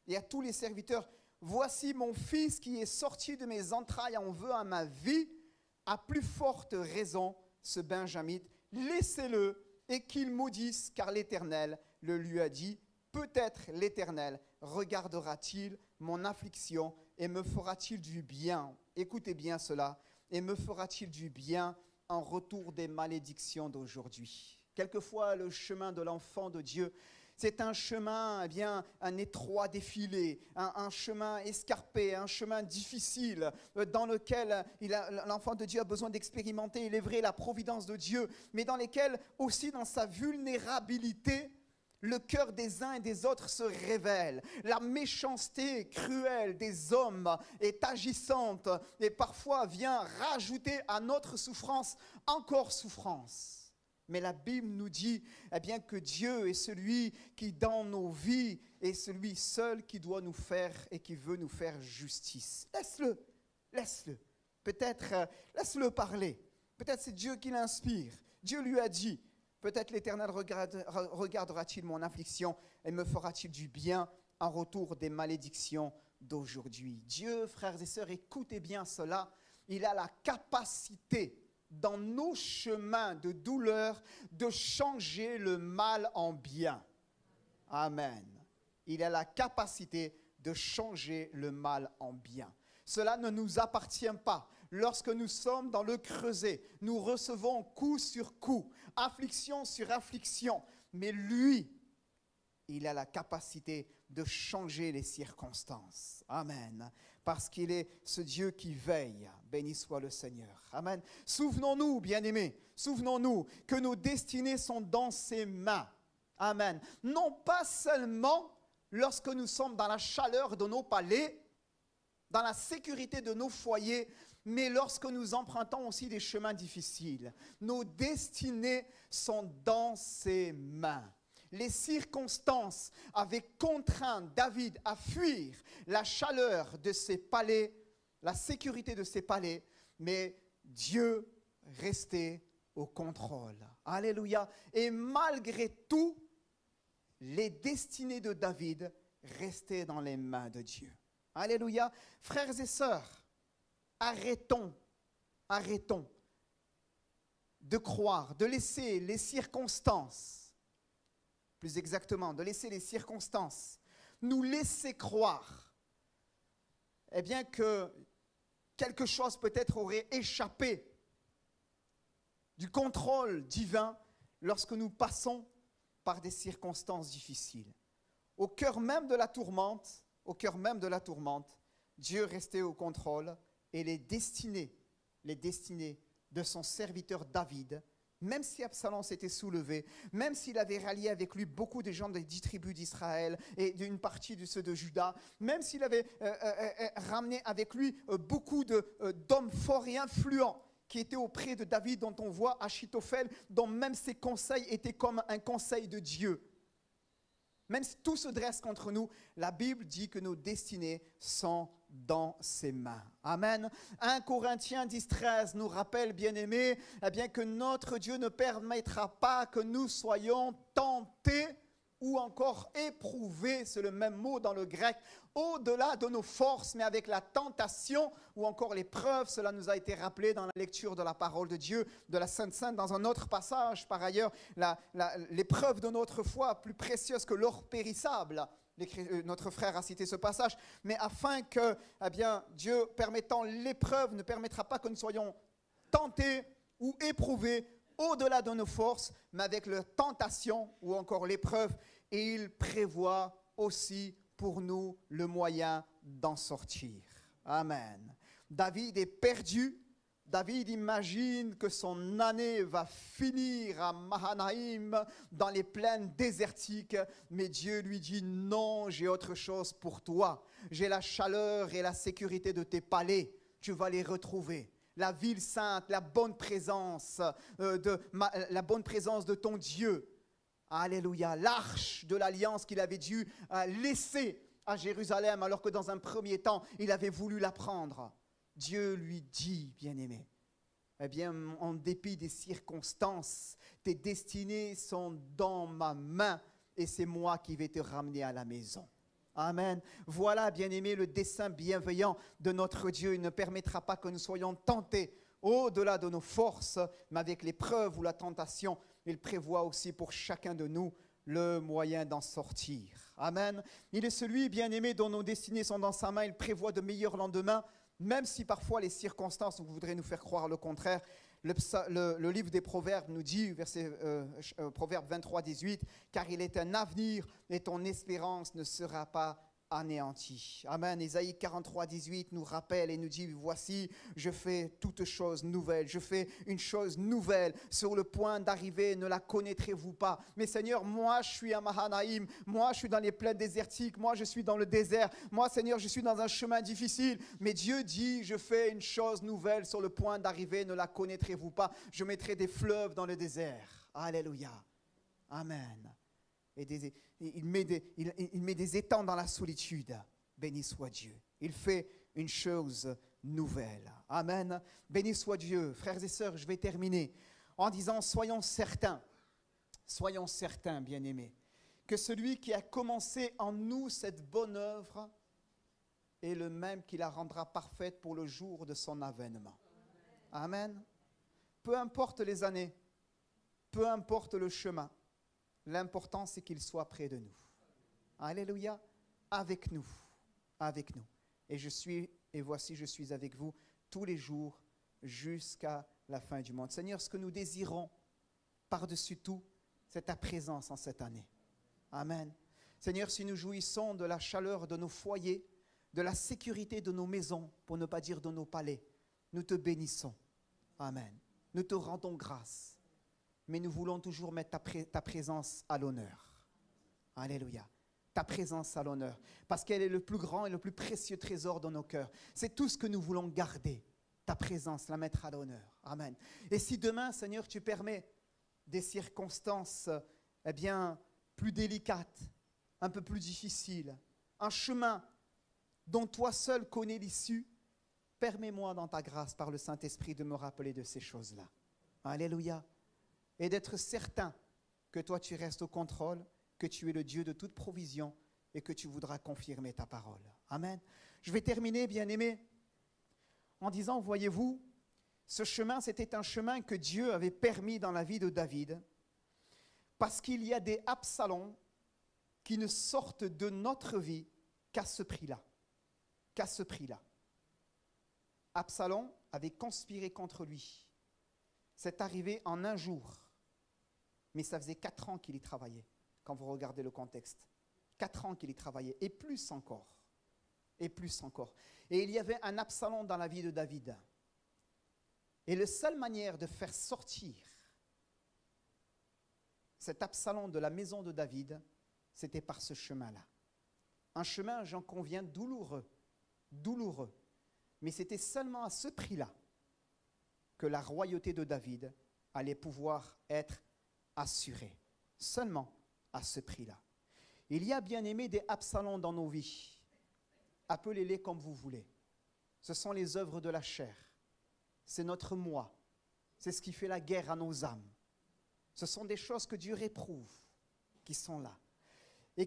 et à tous les serviteurs, voici mon fils qui est sorti de mes entrailles en veut à ma vie, à plus forte raison ce Benjamite, laissez-le et qu'il maudisse, car l'Éternel le lui a dit, peut-être l'Éternel regardera-t-il mon affliction et me fera-t-il du bien? Écoutez bien cela, et me fera-t-il du bien en retour des malédictions d'aujourd'hui? Quelquefois, le chemin de l'enfant de Dieu, c'est un chemin, un étroit défilé, un chemin escarpé, un chemin difficile dans lequel l'enfant de Dieu a besoin d'expérimenter, il est vrai, la providence de Dieu, mais dans lesquels aussi, dans sa vulnérabilité, le cœur des uns et des autres se révèle. La méchanceté cruelle des hommes est agissante et parfois vient rajouter à notre souffrance encore souffrance. Mais la Bible nous dit que Dieu est celui qui, dans nos vies, est celui seul qui doit nous faire et qui veut nous faire justice. Laisse-le. Peut-être, laisse-le parler. Peut-être c'est Dieu qui l'inspire. Dieu lui a dit, peut-être l'Éternel regardera-t-il mon affliction et me fera-t-il du bien en retour des malédictions d'aujourd'hui. Dieu, frères et sœurs, écoutez bien cela, il a la capacité dans nos chemins de douleur, de changer le mal en bien. Amen. Il a la capacité de changer le mal en bien. Cela ne nous appartient pas. Lorsque nous sommes dans le creuset, nous recevons coup sur coup, affliction sur affliction. Mais lui, il a la capacité de changer les circonstances. Amen. Parce qu'il est ce Dieu qui veille. Béni soit le Seigneur. Amen. Souvenons-nous, bien-aimés, souvenons-nous que nos destinées sont dans ses mains. Amen. Non pas seulement lorsque nous sommes dans la chaleur de nos palais, dans la sécurité de nos foyers, mais lorsque nous empruntons aussi des chemins difficiles. Nos destinées sont dans ses mains. Les circonstances avaient contraint David à fuir la chaleur de ses palais, la sécurité de ses palais, mais Dieu restait au contrôle. Alléluia. Et malgré tout, les destinées de David restaient dans les mains de Dieu. Alléluia. Frères et sœurs, arrêtons de croire, de laisser les circonstances, plus exactement, de laisser les circonstances nous laisser croire que quelque chose peut-être aurait échappé du contrôle divin lorsque nous passons par des circonstances difficiles. Au cœur même de la tourmente, Dieu restait au contrôle et les destinées de son serviteur David, même si Absalom s'était soulevé, même s'il avait rallié avec lui beaucoup de gens des 10 tribus d'Israël et d'une partie de ceux de Juda, même s'il avait ramené avec lui beaucoup d'hommes forts et influents qui étaient auprès de David, dont on voit Achitophel, dont même ses conseils étaient comme un conseil de Dieu. Même si tout se dresse contre nous, la Bible dit que nos destinées sont dans ses mains. Amen. 1 Corinthiens 10:13 nous rappelle, bien-aimés, que notre Dieu ne permettra pas que nous soyons tentés ou encore éprouvés, c'est le même mot dans le grec, au-delà de nos forces, mais avec la tentation ou encore l'épreuve. Cela nous a été rappelé dans la lecture de la parole de Dieu, de la Sainte Sainte, dans un autre passage. Par ailleurs, l'épreuve de notre foi, plus précieuse que l'or périssable. Notre frère a cité ce passage, mais afin que, Dieu permettant l'épreuve ne permettra pas que nous soyons tentés ou éprouvés au-delà de nos forces, mais avec la tentation ou encore l'épreuve, et il prévoit aussi pour nous le moyen d'en sortir. Amen. David est perdu. David imagine que son année va finir à Mahanaïm, dans les plaines désertiques, mais Dieu lui dit non, j'ai autre chose pour toi. J'ai la chaleur et la sécurité de tes palais, tu vas les retrouver. La ville sainte, la bonne présence de ton Dieu. Alléluia, l'arche de l'alliance qu'il avait dû laisser à Jérusalem, alors que dans un premier temps, il avait voulu la prendre. Dieu lui dit, bien-aimé, en dépit des circonstances, tes destinées sont dans ma main et c'est moi qui vais te ramener à la maison. Amen. Voilà, bien-aimé, le dessein bienveillant de notre Dieu. Il ne permettra pas que nous soyons tentés au-delà de nos forces, mais avec l'épreuve ou la tentation, il prévoit aussi pour chacun de nous le moyen d'en sortir. Amen. Il est celui, bien-aimé, dont nos destinées sont dans sa main. Il prévoit de meilleurs lendemains, même si parfois les circonstances voudraient nous faire croire le contraire. Le livre des Proverbes nous dit, Proverbe 23, 18, « Car il est un avenir et ton espérance ne sera pas anéantie. » Amen. Ésaïe 43, 18 nous rappelle et nous dit, « Voici, je fais toutes choses nouvelles. Je fais une chose nouvelle. Sur le point d'arriver, ne la connaîtrez-vous pas? » Mais Seigneur, moi, je suis à Mahanaïm. Moi, je suis dans les plaines désertiques. Moi, je suis dans le désert. Moi, Seigneur, je suis dans un chemin difficile. Mais Dieu dit, je fais une chose nouvelle. Sur le point d'arriver, ne la connaîtrez-vous pas? Je mettrai des fleuves dans le désert. Alléluia. Amen. Et il met des étangs dans la solitude. Béni soit Dieu. Il fait une chose nouvelle. Amen. Béni soit Dieu. Frères et sœurs, je vais terminer en disant, soyons certains, bien-aimés, que celui qui a commencé en nous cette bonne œuvre est le même qui la rendra parfaite pour le jour de son avènement. Amen. Peu importe les années, peu importe le chemin, l'important, c'est qu'il soit près de nous. Alléluia. Avec nous. Avec nous. Et voici, je suis avec vous tous les jours jusqu'à la fin du monde. Seigneur, ce que nous désirons par-dessus tout, c'est ta présence en cette année. Amen. Seigneur, si nous jouissons de la chaleur de nos foyers, de la sécurité de nos maisons, pour ne pas dire de nos palais, nous te bénissons. Amen. Nous te rendons grâce. Mais nous voulons toujours mettre ta présence à l'honneur. Alléluia. Ta présence à l'honneur. Parce qu'elle est le plus grand et le plus précieux trésor dans nos cœurs. C'est tout ce que nous voulons garder. Ta présence, la mettre à l'honneur. Amen. Et si demain, Seigneur, tu permets des circonstances plus délicates, un peu plus difficiles, un chemin dont toi seul connais l'issue, permets-moi dans ta grâce, par le Saint-Esprit, de me rappeler de ces choses-là. Alléluia. Et d'être certain que toi tu restes au contrôle, que tu es le Dieu de toute provision et que tu voudras confirmer ta parole. Amen. Je vais terminer, bien-aimés, en disant, voyez-vous, ce chemin, c'était un chemin que Dieu avait permis dans la vie de David, parce qu'il y a des Absalom qui ne sortent de notre vie qu'à ce prix-là. Qu'à ce prix-là. Absalom avait conspiré contre lui. C'est arrivé en un jour. Mais ça faisait 4 ans qu'il y travaillait, quand vous regardez le contexte. 4 ans qu'il y travaillait, et plus encore. Et plus encore. Et il y avait un Absalom dans la vie de David. Et la seule manière de faire sortir cet Absalom de la maison de David, c'était par ce chemin-là. Un chemin, j'en conviens, douloureux. Douloureux. Mais c'était seulement à ce prix-là que la royauté de David allait pouvoir être assurée. Seulement à ce prix-là. Il y a, bien aimé, des Absaloms dans nos vies. Appelez-les comme vous voulez. Ce sont les œuvres de la chair. C'est notre moi. C'est ce qui fait la guerre à nos âmes. Ce sont des choses que Dieu réprouve, qui sont là. Et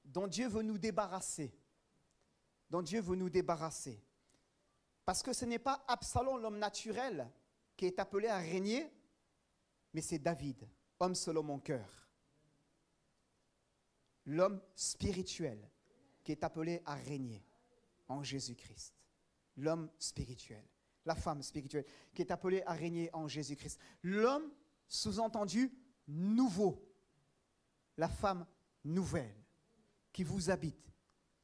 dont Dieu veut nous débarrasser. Dont Dieu veut nous débarrasser. Parce que ce n'est pas Absalom, l'homme naturel, qui est appelé à régner, mais c'est David, homme selon mon cœur. L'homme spirituel qui est appelé à régner en Jésus-Christ. L'homme spirituel. La femme spirituelle qui est appelée à régner en Jésus-Christ. L'homme, sous-entendu, nouveau. La femme nouvelle qui vous habite.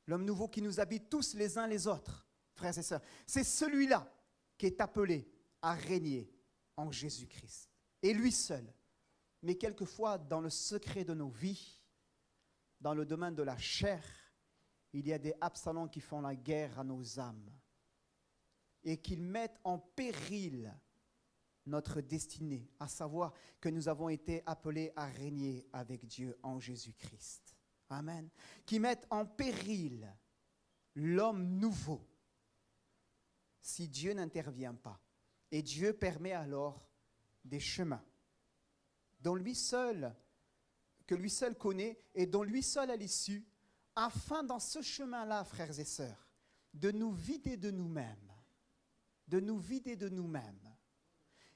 L'homme nouveau qui nous habite tous les uns les autres, frères et sœurs. C'est celui-là qui est appelé à régner en Jésus-Christ. Et lui seul. Mais quelquefois, dans le secret de nos vies, dans le domaine de la chair, il y a des Absaloms qui font la guerre à nos âmes et qui mettent en péril notre destinée, à savoir que nous avons été appelés à régner avec Dieu en Jésus-Christ. Amen. Qui mettent en péril l'homme nouveau si Dieu n'intervient pas. Et Dieu permet alors des chemins dont lui seul, que lui seul connaît et dont lui seul a l'issue, afin dans ce chemin-là, frères et sœurs, de nous vider de nous-mêmes,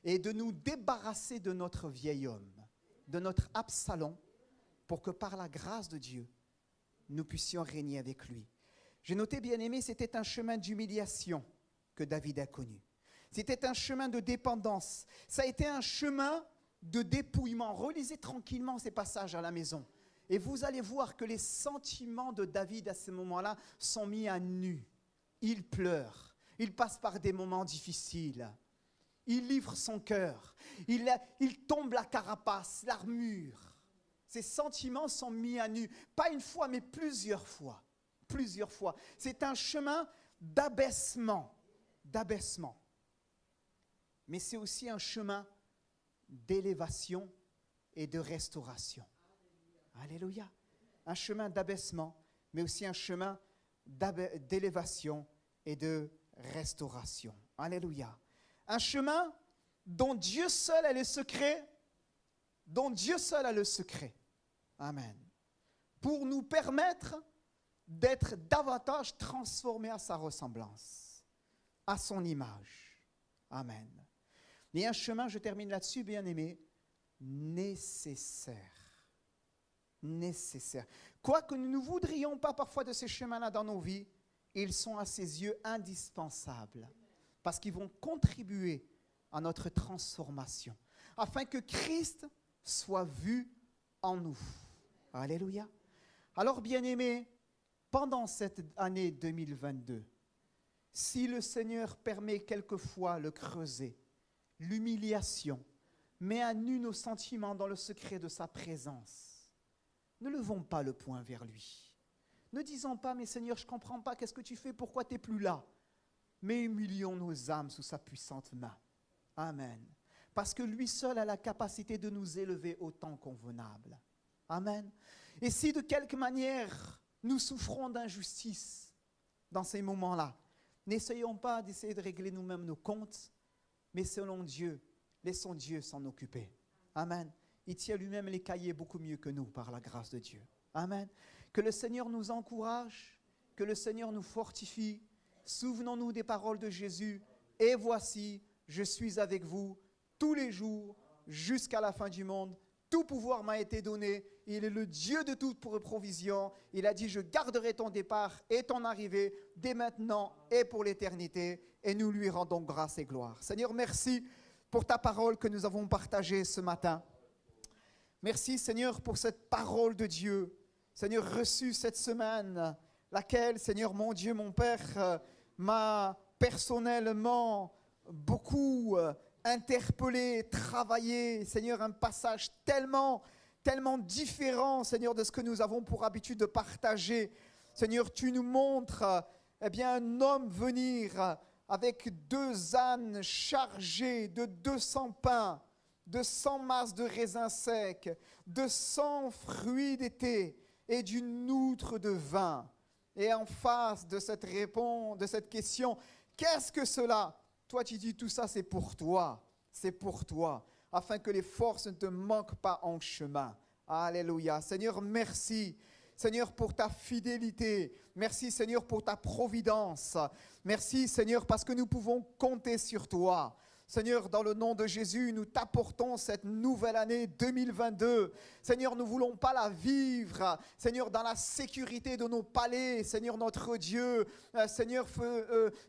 et de nous débarrasser de notre vieil homme, de notre Absalom, pour que par la grâce de Dieu, nous puissions régner avec lui. J'ai noté, bien-aimé, c'était un chemin d'humiliation que David a connu. C'était un chemin de dépendance. Ça a été un chemin de dépouillement. Relisez tranquillement ces passages à la maison. Et vous allez voir que les sentiments de David à ce moment-là sont mis à nu. Il pleure. Il passe par des moments difficiles. Il livre son cœur. Il tombe la carapace, l'armure. Ses sentiments sont mis à nu. Pas une fois, mais plusieurs fois. Plusieurs fois. C'est un chemin d'abaissement. D'abaissement. Mais c'est aussi un chemin d'élévation et de restauration. Alléluia. Un chemin d'abaissement, mais aussi un chemin d'élévation et de restauration. Alléluia. Un chemin dont Dieu seul a le secret, dont Dieu seul a le secret. Amen. Pour nous permettre d'être davantage transformés à sa ressemblance, à son image. Amen. Et un chemin, je termine là-dessus, bien-aimé, nécessaire. Nécessaire. Quoique nous ne voudrions pas parfois de ces chemins-là dans nos vies, ils sont à ses yeux indispensables parce qu'ils vont contribuer à notre transformation, afin que Christ soit vu en nous. Alléluia. Alors, bien-aimés, pendant cette année 2022, si le Seigneur permet quelquefois le creuset, l'humiliation, met à nu nos sentiments dans le secret de sa présence, ne levons pas le poing vers lui. Ne disons pas, mais Seigneur, je ne comprends pas, qu'est-ce que tu fais, pourquoi tu n'es plus là? Mais humilions nos âmes sous sa puissante main. Amen. Parce que lui seul a la capacité de nous élever au temps convenable. Amen. Et si de quelque manière nous souffrons d'injustice dans ces moments-là, n'essayons pas d'essayer de régler nous-mêmes nos comptes, mais selon Dieu, laissons Dieu s'en occuper. Amen. Il tient lui-même les cahiers beaucoup mieux que nous par la grâce de Dieu. Amen. Que le Seigneur nous encourage, que le Seigneur nous fortifie. Souvenons-nous des paroles de Jésus. Et voici, je suis avec vous tous les jours jusqu'à la fin du monde. Tout pouvoir m'a été donné. Il est le Dieu de toute provision. Il a dit, je garderai ton départ et ton arrivée dès maintenant et pour l'éternité. Et nous lui rendons grâce et gloire. Seigneur, merci pour ta parole que nous avons partagée ce matin. Merci Seigneur pour cette parole de Dieu. Seigneur, reçue cette semaine, laquelle, Seigneur, mon Dieu, mon Père, m'a personnellement beaucoup interpellé, travaillé. Seigneur, un passage tellement différent, Seigneur, de ce que nous avons pour habitude de partager. Seigneur, tu nous montres un homme venir avec 2 ânes chargés de 200 pains, de 100 masses de raisins secs, de 100 fruits d'été et d'une outre de vin. Et en face de cette réponse, de cette question, qu'est-ce que cela? Toi, tu dis tout ça, c'est pour toi, afin que les forces ne te manquent pas en chemin. Alléluia. Seigneur, merci. Seigneur, pour ta fidélité. Merci, Seigneur, pour ta providence. Merci, Seigneur, parce que nous pouvons compter sur toi. Seigneur, dans le nom de Jésus, nous t'apportons cette nouvelle année 2022. Seigneur, nous ne voulons pas la vivre, Seigneur, dans la sécurité de nos palais, Seigneur notre Dieu. Seigneur,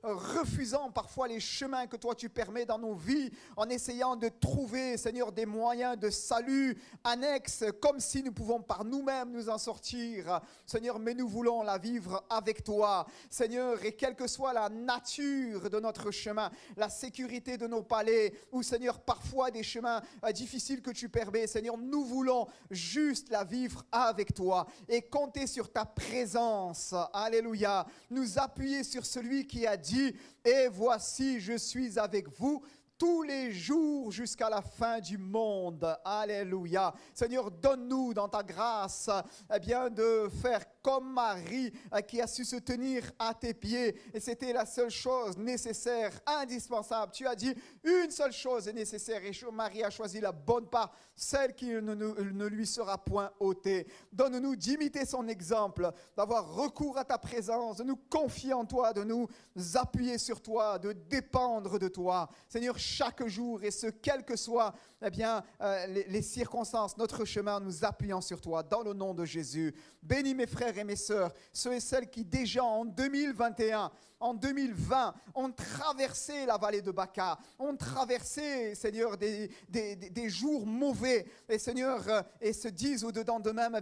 refusant parfois les chemins que toi tu permets dans nos vies, en essayant de trouver, Seigneur, des moyens de salut annexes, comme si nous pouvons par nous-mêmes nous en sortir. Seigneur, mais nous voulons la vivre avec toi. Seigneur, et quelle que soit la nature de notre chemin, la sécurité de nos palais, ou Seigneur, parfois des chemins difficiles que tu permets, Seigneur, nous voulons juste la vivre avec toi et compter sur ta présence. Alléluia. Nous appuyer sur celui qui a dit, et voici, je suis avec vous tous les jours jusqu'à la fin du monde. Alléluia. Seigneur, donne-nous dans ta grâce de faire comme Marie qui a su se tenir à tes pieds. Et c'était la seule chose nécessaire, indispensable. Tu as dit, une seule chose est nécessaire. Et Marie a choisi la bonne part, celle qui ne lui sera point ôtée. Donne-nous d'imiter son exemple, d'avoir recours à ta présence, de nous confier en toi, de nous appuyer sur toi, de dépendre de toi. Seigneur, chaque jour, et ce, quelles que soient les circonstances, notre chemin, nous appuyons sur toi, dans le nom de Jésus. Bénis mes frères et mes sœurs, ceux et celles qui déjà en 2021, en 2020, ont traversé la vallée de Baca, ont traversé, Seigneur, des jours mauvais, et Seigneur, et se disent au-dedans d'eux-mêmes,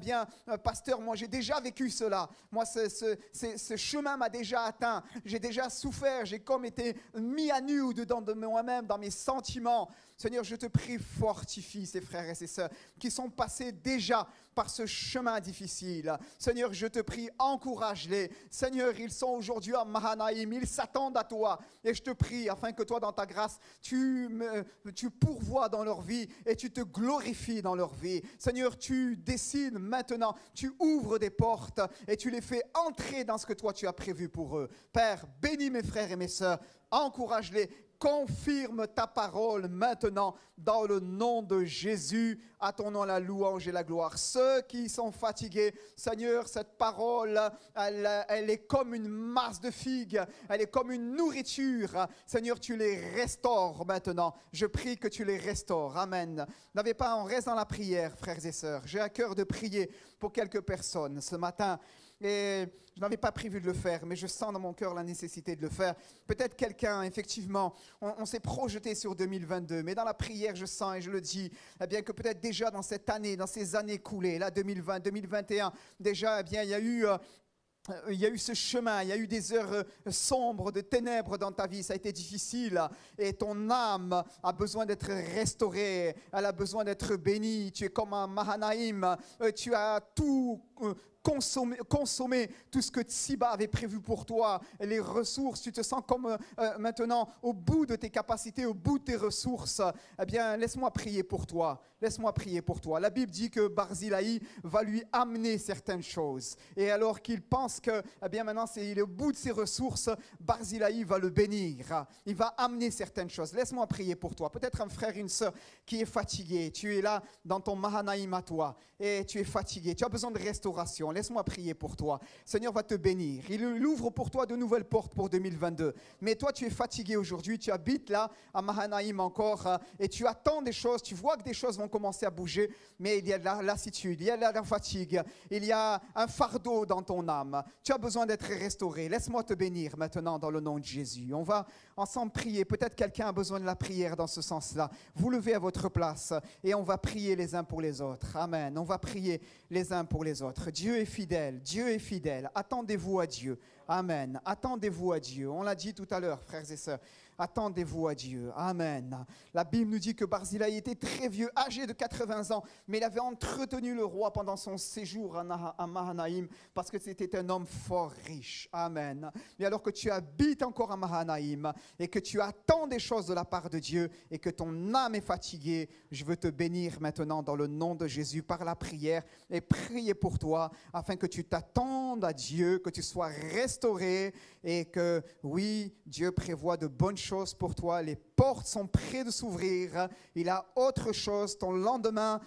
pasteur, moi j'ai déjà vécu cela, moi ce chemin m'a déjà atteint, j'ai déjà souffert, j'ai comme été mis à nu au-dedans de moi-même, dans mes sentiments. Seigneur, je te prie, fortifie ces frères et ces sœurs qui sont passés déjà par ce chemin difficile. Seigneur, je te prie, encourage-les. Seigneur, ils sont aujourd'hui à Mahanaïm, ils s'attendent à toi. Et je te prie, afin que toi, dans ta grâce, tu pourvois dans leur vie et tu te glorifies dans leur vie. Seigneur, tu dessines maintenant, tu ouvres des portes et tu les fais entrer dans ce que toi, tu as prévu pour eux. Père, bénis mes frères et mes sœurs, encourage-les. Confirme ta parole maintenant dans le nom de Jésus. À ton nom la louange et la gloire. Ceux qui sont fatigués, Seigneur, cette parole, elle est comme une masse de figues. Elle est comme une nourriture. Seigneur, tu les restaures maintenant. Je prie que tu les restaures. Amen. N'avez pas, on reste dans la prière, frères et sœurs. J'ai à cœur de prier pour quelques personnes ce matin. Et je n'avais pas prévu de le faire, mais je sens dans mon cœur la nécessité de le faire. Peut-être quelqu'un, effectivement, on s'est projeté sur 2022, mais dans la prière, je sens et je le dis, que peut-être déjà dans cette année, dans ces années écoulées, là 2020, 2021, déjà, il y a eu ce chemin, il y a eu des heures sombres, de ténèbres dans ta vie, ça a été difficile et ton âme a besoin d'être restaurée, elle a besoin d'être bénie. Tu es comme un Mahanaïm, tu as tout consommer tout ce que Tsiba avait prévu pour toi, les ressources, tu te sens comme maintenant au bout de tes capacités, au bout de tes ressources. Laisse-moi prier pour toi. Laisse-moi prier pour toi. La Bible dit que Barzilai va lui amener certaines choses. Et alors qu'il pense que maintenant il est au bout de ses ressources, Barzilai va le bénir. Il va amener certaines choses. Laisse-moi prier pour toi. Peut-être un frère, une sœur qui est fatigué. Tu es là dans ton Mahanaïm à toi et tu es fatigué. Tu as besoin de restauration. Laisse-moi prier pour toi. Seigneur va te bénir. Il ouvre pour toi de nouvelles portes pour 2022. Mais toi, tu es fatigué aujourd'hui. Tu habites là à Mahanaïm encore et tu attends des choses. Tu vois que des choses vont commencer à bouger, mais il y a de la lassitude, il y a de la fatigue, il y a un fardeau dans ton âme. Tu as besoin d'être restauré. Laisse-moi te bénir maintenant dans le nom de Jésus. On va ensemble prier. Peut-être quelqu'un a besoin de la prière dans ce sens-là. Vous levez à votre place et on va prier les uns pour les autres. Amen. On va prier les uns pour les autres. Dieu est fidèle. Dieu est fidèle. Attendez-vous à Dieu. Amen. Attendez-vous à Dieu. On l'a dit tout à l'heure, frères et sœurs. Attendez-vous à Dieu. Amen. La Bible nous dit que Barzilai était très vieux, âgé de 80 ans, mais il avait entretenu le roi pendant son séjour à Mahanaïm parce que c'était un homme fort riche. Amen. Et alors que tu habites encore à Mahanaïm et que tu attends des choses de la part de Dieu et que ton âme est fatiguée, je veux te bénir maintenant dans le nom de Jésus par la prière et prier pour toi afin que tu t'attendes à Dieu, que tu sois restauré et que, oui, Dieu prévoit de bonnes choses pour toi. Les portes sont prêtes de s'ouvrir. Il a autre chose. Ton lendemain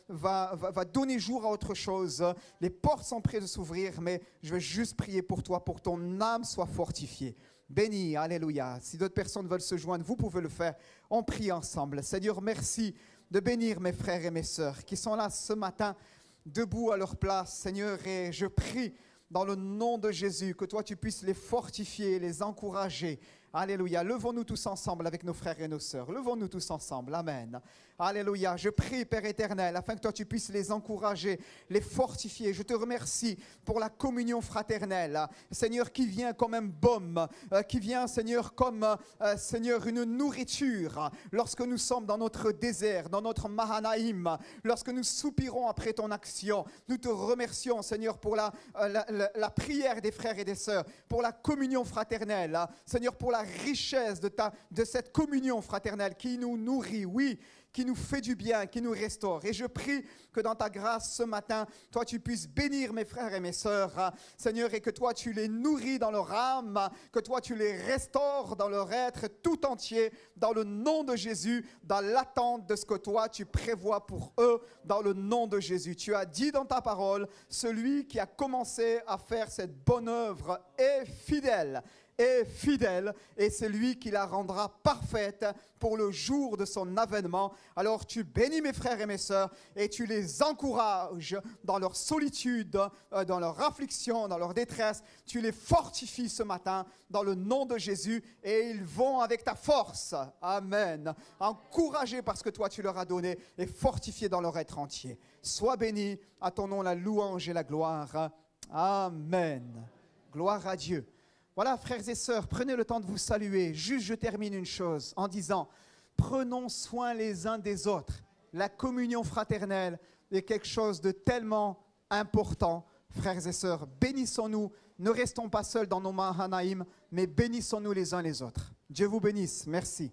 va donner jour à autre chose. Les portes sont prêtes de s'ouvrir, mais je veux juste prier pour toi, pour que ton âme soit fortifiée. Béni, alléluia. Si d'autres personnes veulent se joindre, vous pouvez le faire. On prie ensemble. Seigneur, merci de bénir mes frères et mes sœurs qui sont là ce matin, debout à leur place. Seigneur, et je prie dans le nom de Jésus que toi tu puisses les fortifier, les encourager. Alléluia. Levons-nous tous ensemble avec nos frères et nos sœurs. Levons-nous tous ensemble. Amen. Alléluia. Je prie, Père éternel, afin que toi tu puisses les encourager, les fortifier. Je te remercie pour la communion fraternelle. Seigneur, qui vient comme un baume, qui vient, Seigneur, comme, Seigneur, une nourriture. Lorsque nous sommes dans notre désert, dans notre Mahanaïm, lorsque nous soupirons après ton action, nous te remercions, Seigneur, pour la prière des frères et des sœurs, pour la communion fraternelle. Seigneur, pour la richesse de cette communion fraternelle qui nous nourrit, oui, qui nous fait du bien, qui nous restaure. Et je prie que dans ta grâce ce matin, toi tu puisses bénir mes frères et mes sœurs, Seigneur, et que toi tu les nourris dans leur âme, que toi tu les restaures dans leur être tout entier, dans le nom de Jésus, dans l'attente de ce que toi tu prévois pour eux, dans le nom de Jésus. Tu as dit dans ta parole, celui qui a commencé à faire cette bonne œuvre est fidèle. est fidèle et c'est lui qui la rendra parfaite pour le jour de son avènement. Alors tu bénis mes frères et mes sœurs et tu les encourages dans leur solitude, dans leur affliction, dans leur détresse. Tu les fortifies ce matin dans le nom de Jésus et ils vont avec ta force. Amen. Encouragés parce que toi tu leur as donné et fortifiés dans leur être entier. Sois béni, à ton nom la louange et la gloire. Amen. Gloire à Dieu. Voilà, frères et sœurs, prenez le temps de vous saluer. Juste, je termine une chose en disant, prenons soin les uns des autres. La communion fraternelle est quelque chose de tellement important. Frères et sœurs, bénissons-nous. Ne restons pas seuls dans nos Mahanaïm, mais bénissons-nous les uns les autres. Dieu vous bénisse. Merci.